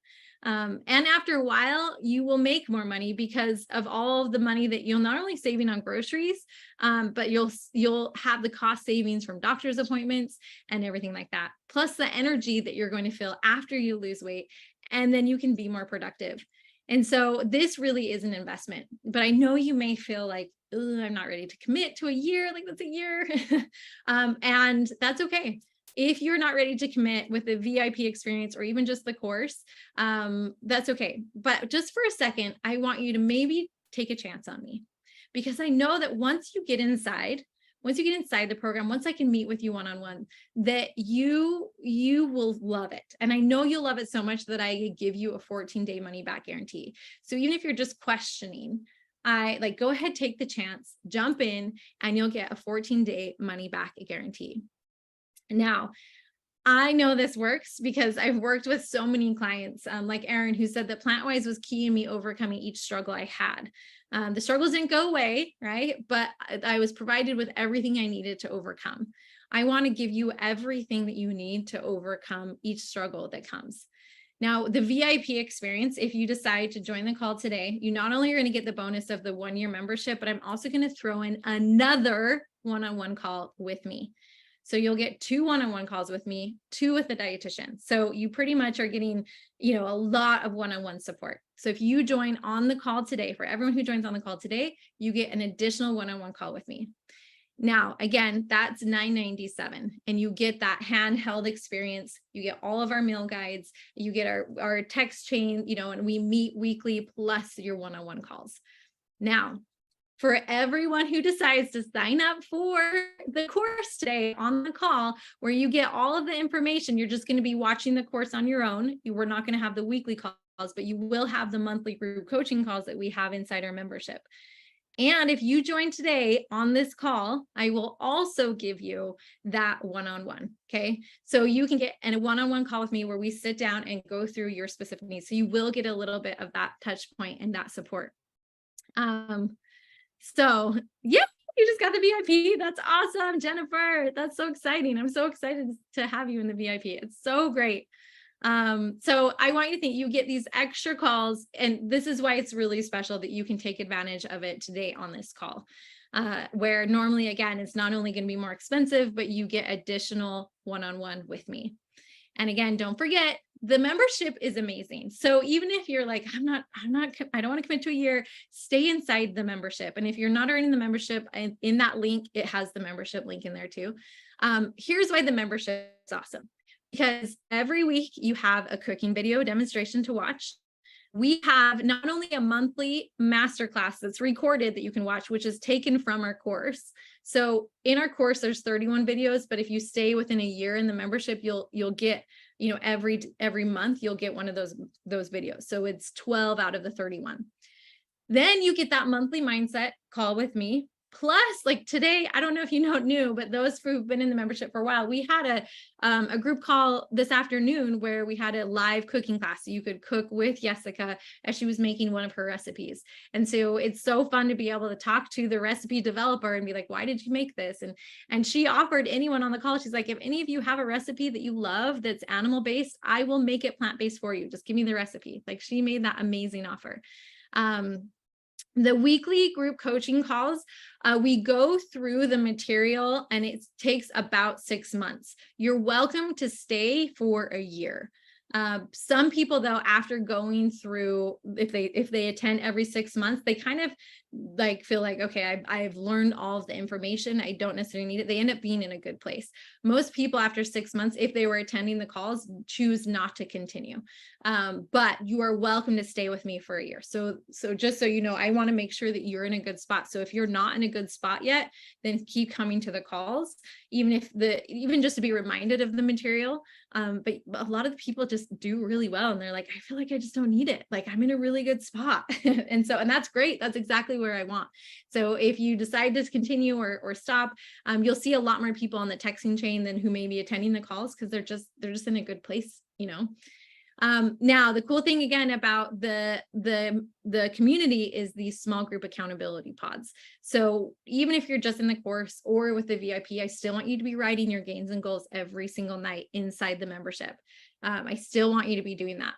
And after a while, you will make more money because of all of the money that you'll not only saving on groceries, but you'll have the cost savings from doctor's appointments and everything like that, plus the energy that you're going to feel after you lose weight, and then you can be more productive. And so this really is an investment, but I know you may feel like, I'm not ready to commit to a year, like that's a year. And that's okay. If you're not ready to commit with the VIP experience or even just the course, that's okay. But just for a second, I want you to maybe take a chance on me, because I know that once you get inside the program, once I can meet with you one-on-one, that you will love it. And I know you'll love it so much that I give you a 14-day money back guarantee. So even if you're just questioning, go ahead, take the chance, jump in, and you'll get a 14-day money back guarantee. Now, I know this works because I've worked with so many clients, like Erin, who said that PlantWise was key in me overcoming each struggle I had. The struggles didn't go away, right? But I was provided with everything I needed to overcome. I want to give you everything that you need to overcome each struggle that comes. Now, the VIP experience, if you decide to join the call today, you not only are going to get the bonus of the 1-year membership, but I'm also going to throw in another one-on-one call with me. So you'll get 2 one-on-one calls with me, 2 with the dietitian. So you pretty much are getting, a lot of one-on-one support. So if you join on the call today, for everyone who joins on the call today, you get an additional one-on-one call with me. Now, again, that's $9.97, and you get that handheld experience. You get all of our meal guides, you get our text chain, and we meet weekly plus your one-on-one calls. Now, for everyone who decides to sign up for the course today on the call, where you get all of the information, you're just going to be watching the course on your own. We're not going to have the weekly calls, but you will have the monthly group coaching calls that we have inside our membership. And if you join today on this call, I will also give you that one-on-one. Okay. So you can get a one-on-one call with me where we sit down and go through your specific needs. So you will get a little bit of that touch point and that support. So yeah, you just got the VIP. That's awesome, Jennifer. That's so exciting. I'm so excited to have you in the VIP. It's so great. So I want you to think you get these extra calls, and this is why it's really special that you can take advantage of it today on this call, where normally, again, it's not only going to be more expensive, but you get additional one-on-one with me. And again, don't forget, the membership is amazing. So even if you're like, I don't want to commit to a year, stay inside the membership. And if you're not already in the membership, and in that link, it has the membership link in there too. Here's why the membership is awesome. Because every week you have a cooking video demonstration to watch. We have not only a monthly masterclass that's recorded that you can watch, which is taken from our course. So in our course, there's 31 videos, but if you stay within a year in the membership, you'll get, every month you'll get one of those videos. So it's 12 out of the 31. Then you get that monthly mindset call with me. Plus, like today, I don't know if knew, but those who've been in the membership for a while, we had a group call this afternoon where we had a live cooking class. So you could cook with Jessica as she was making one of her recipes. And so it's so fun to be able to talk to the recipe developer and be like, why did you make this? And she offered anyone on the call, she's like, if any of you have a recipe that you love that's animal-based, I will make it plant-based for you. Just give me the recipe. Like, she made that amazing offer. The weekly group coaching calls, we go through the material and it takes about 6 months. You're welcome to stay for a year. Some people, though, after going through, if they attend every 6 months, they kind of like feel like, okay, I've learned all of the information. I don't necessarily need it. They end up being in a good place. Most people after 6 months, if they were attending the calls, choose not to continue. But you are welcome to stay with me for a year. So just so you know, I want to make sure that you're in a good spot. So if you're not in a good spot yet, then keep coming to the calls, even just to be reminded of the material. But a lot of the people just do really well. And they're like, I feel like I just don't need it. Like, I'm in a really good spot. and that's great. That's exactly where I want. So if you decide to continue or stop, you'll see a lot more people on the texting chain than who may be attending the calls, because they're just in a good place, Now, the cool thing again about the community is these small group accountability pods. So even if you're just in the course or with the VIP, I still want you to be writing your gains and goals every single night inside the membership. I still want you to be doing that.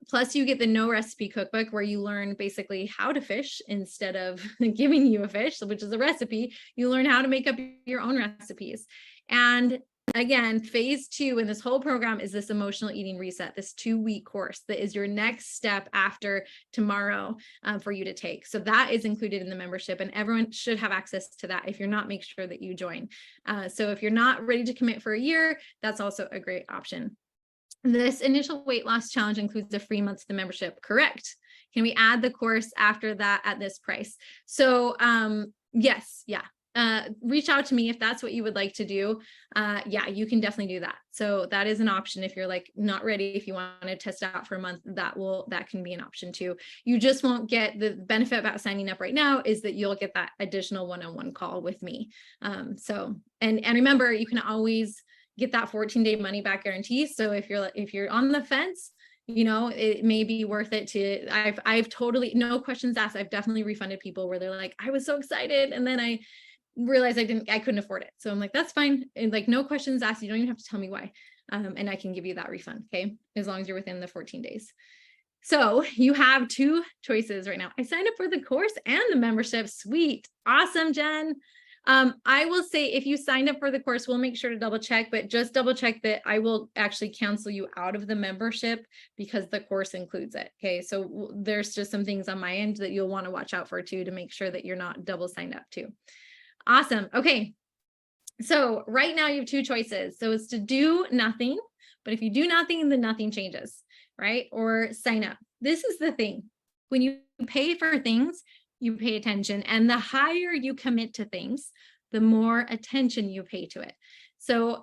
Plus you get the no recipe cookbook where you learn basically how to fish instead of giving you a fish, which is a recipe. You learn how to make up your own recipes. And again, phase 2 in this whole program is this emotional eating reset, this 2-week course that is your next step after tomorrow for you to take. So that is included in the membership, and everyone should have access to that. If you're not, make sure that you join. So if you're not ready to commit for a year, that's also a great option. This initial weight loss challenge includes a free month to the membership. Correct. Can we add the course after that at this price? So yes, yeah. Reach out to me if that's what you would like to do. Yeah, you can definitely do that. So that is an option. If you're like not ready, if you want to test out for a month, that can be an option too. You just won't get the benefit about signing up right now is that you'll get that additional one-on-one call with me. So remember, you can always get that 14-day money back guarantee. So if you're on the fence, it may be worth it to, I've totally, no questions asked. I've definitely refunded people where they're like, I was so excited, and then I realized I couldn't afford it. So I'm like, that's fine. And like, no questions asked. You don't even have to tell me why. And I can give you that refund. Okay. As long as you're within the 14 days. So you have 2 choices right now. I signed up for the course and the membership. Sweet. Awesome, Jen. I will say if you signed up for the course, we'll make sure to double check, but just double check that I will actually cancel you out of the membership because the course includes it. Okay. So there's just some things on my end that you'll want to watch out for too, to make sure that you're not double signed up too. Awesome. Okay. So right now you have 2 choices. So it's to do nothing, but if you do nothing, then nothing changes, right? Or sign up. This is the thing. When you pay for things, you pay attention, and the higher you commit to things, the more attention you pay to it. So,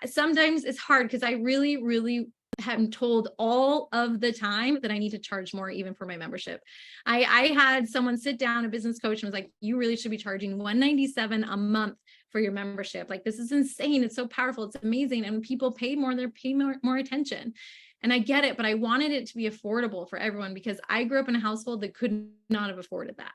sometimes it's hard because I really, really am told all of the time that I need to charge more even for my membership. I had someone sit down, a business coach, and was like, you really should be charging $197 a month for your membership. Like, this is insane. It's so powerful. It's amazing. And people pay more, they're paying more attention. And I get it, but I wanted it to be affordable for everyone because I grew up in a household that could not have afforded that.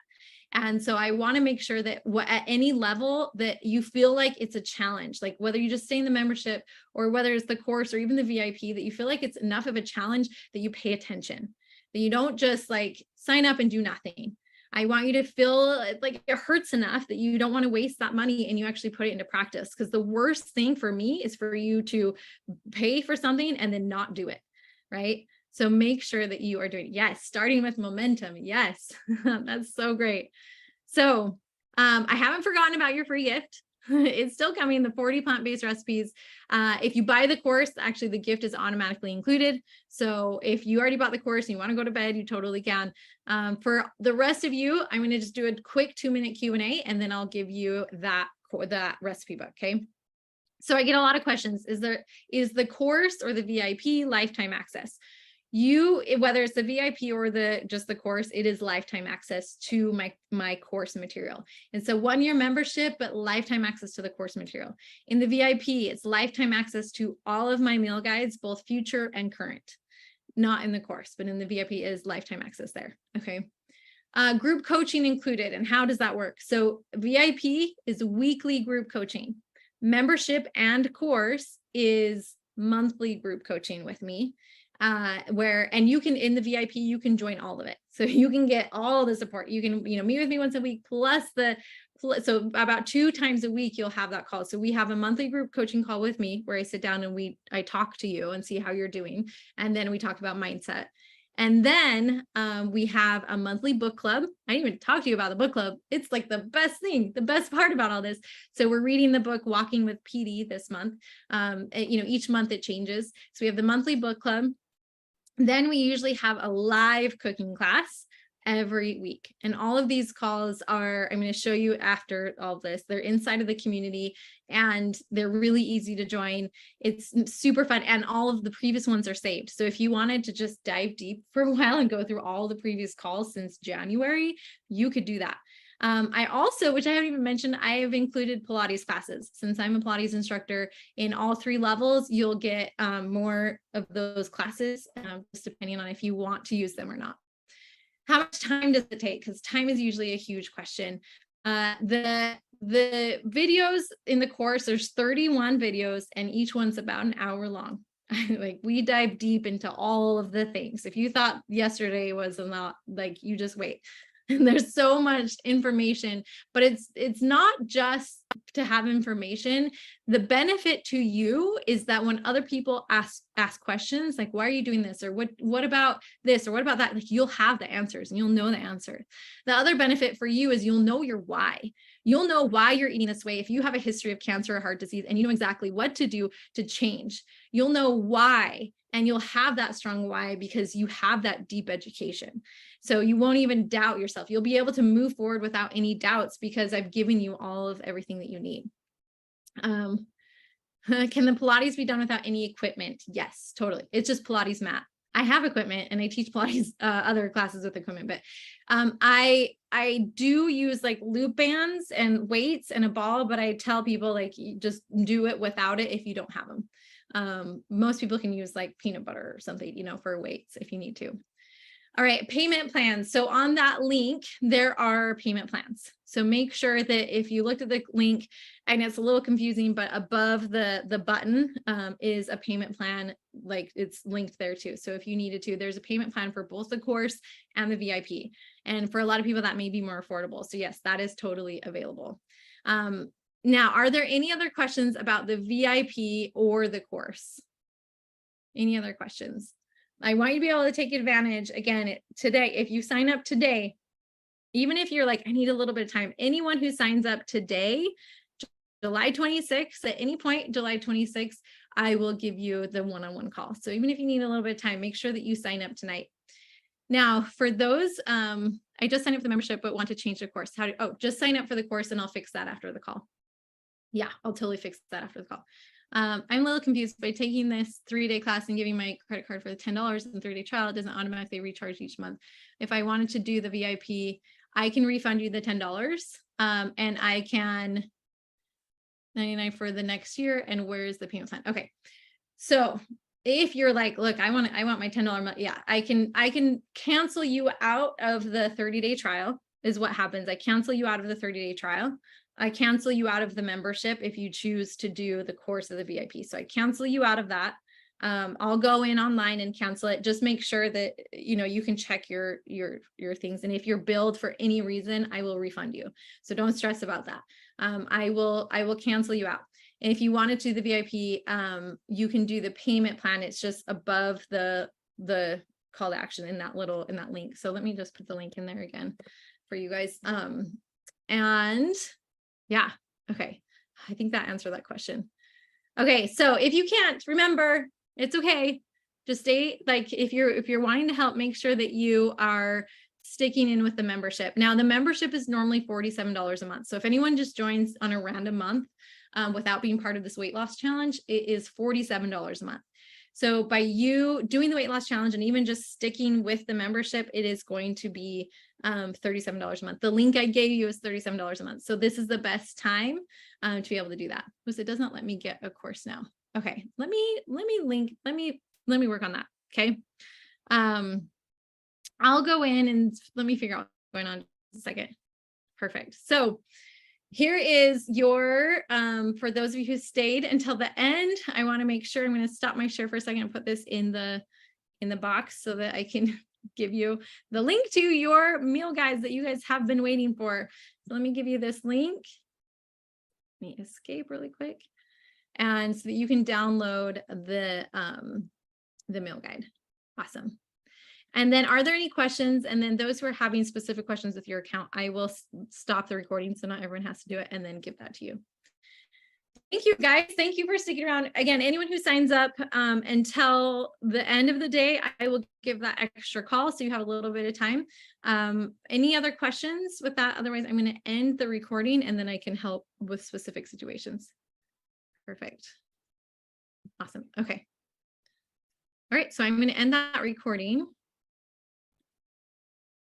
And so I want to make sure that at any level that you feel like it's a challenge, like whether you just stay in the membership or whether it's the course or even the VIP, that you feel like it's enough of a challenge that you pay attention, that you don't just like sign up and do nothing. I want you to feel like it hurts enough that you don't want to waste that money and you actually put it into practice. Because the worst thing for me is for you to pay for something and then not do it, right? So make sure that you are doing, yes, starting with momentum. Yes, that's so great. So I haven't forgotten about your free gift. It's still coming, the 40 plant-based recipes. If you buy the course, actually the gift is automatically included. So if you already bought the course and you want to go to bed, you totally can. For the rest of you, I'm going to just do a quick 2-minute Q&A, and then I'll give you that recipe book. Okay. So I get a lot of questions. Is the course or the VIP lifetime access? Whether it's the VIP or just the course, it is lifetime access to my course material. And so 1-year membership, but lifetime access to the course material. In the VIP, it's lifetime access to all of my meal guides, both future and current. Not in the course, but in the VIP is lifetime access there. Okay. Group coaching included. And how does that work? So VIP is weekly group coaching. Membership and course is monthly group coaching with me. And you can, in the VIP, you can join all of it. So you can get all the support. You can, meet with me once a week, so about 2 times a week, you'll have that call. So we have a monthly group coaching call with me where I sit down and I talk to you and see how you're doing. And then we talk about mindset. And then we have a monthly book club. I didn't even talk to you about the book club. It's like the best thing, the best part about all this. So we're reading the book Walking with PD this month. Each month it changes. So we have the monthly book club. Then we usually have a live cooking class every week. And all of these calls I'm going to show you after all this. They're inside of the community and they're really easy to join. It's super fun. And all of the previous ones are saved. So if you wanted to just dive deep for a while and go through all the previous calls since January, you could do that. I also, which I haven't even mentioned, I have included Pilates classes. Since I'm a Pilates instructor in all 3 levels, you'll get more of those classes, just depending on if you want to use them or not. How much time does it take? Because time is usually a huge question. The videos in the course, there's 31 videos and each one's about an hour long. Like we dive deep into all of the things. If you thought yesterday was not, like, you just wait. And there's so much information, but it's not just to have information. The benefit to you is that when other people ask questions like, why are you doing this, or what about this, or what about that, like, you'll have the answers and you'll know the answer. The other benefit for you is you'll know your why. You'll know why you're eating this way. If you have a history of cancer or heart disease and you know exactly what to do to change, you'll know why, and you'll have that strong why because you have that deep education. So you won't even doubt yourself. You'll be able to move forward without any doubts because I've given you all of everything that you need. Can the Pilates be done without any equipment? Yes, totally. It's just Pilates mat. I have equipment and I teach Pilates other classes with equipment, but I do use like loop bands and weights and a ball, but I tell people, like, you just do it without it if you don't have them. Most people can use like peanut butter or something, you know, for weights if you need to. All right, payment plans. So on that link, there are payment plans. So make sure that if you looked at the link, and it's a little confusing, but above the button is a payment plan, like it's linked there too. So if you needed to, there's a payment plan for both the course and the VIP. And for a lot of people, that may be more affordable. So yes, that is totally available. Now, are there any other questions about the VIP or the course? Any other questions? I want you to be able to take advantage again today. If you sign up today, even if you're like, I need a little bit of time, anyone who signs up today, July 26th, at any point, July 26th, I will give you the one-on-one call. So even if you need a little bit of time, make sure that you sign up tonight. Now, for those, I just signed up for the membership, but want to change the course. Just sign up for the course and I'll fix that after the call. Yeah, I'll totally fix that after the call. I'm a little confused by taking this 3-day class and giving my credit card for the $10 and 3-day trial. It doesn't automatically recharge each month. If I wanted to do the VIP, I can refund you the $10 and I can $99 for the next year. And where's the payment plan? Okay. So if you're like, look, I want my $10, yeah, I can cancel you out of the 30-day trial is what happens. I cancel you out of the 30-day trial. I cancel you out of the membership if you choose to do the course of the VIP. So I cancel you out of that. I'll go in online and cancel it. Just make sure that, you know, you can check your things. And if you're billed for any reason, I will refund you. So don't stress about that. I will cancel you out. And if you want to do the VIP, you can do the payment plan. It's just above the call to action in that link. So let me just put the link in there again for you guys. And yeah, okay. I think that answered that question. Okay, so if you can't remember, it's okay. Just stay, like, if you're wanting to help, make sure that you are sticking in with the membership. Now, the membership is normally $47 a month. So if anyone just joins on a random month without being part of this weight loss challenge, it is $47 a month. So by you doing the weight loss challenge and even just sticking with the membership, it is going to be $37 a month. The link I gave you is $37 a month. So this is the best time to be able to do that, because it does not let me get a course now. Okay, let me work on that. Okay. I'll go in and let me figure out what's going on in a second. Perfect. So here is your, for those of you who stayed until the end, I want to make sure, I'm going to stop my share for a second and put this in the box so that I can give you the link to your meal guides that you guys have been waiting for. So let me give you this link. Let me escape really quick. And so that you can download the meal guide. Awesome. And then are there any questions? And then those who are having specific questions with your account, I will stop the recording so not everyone has to do it and then give that to you. Thank you guys. Thank you for sticking around. Again, anyone who signs up until the end of the day, I will give that extra call so you have a little bit of time. Any other questions with that? Otherwise, I'm going to end the recording and then I can help with specific situations. Perfect. Awesome. Okay. All right. So I'm going to end that recording.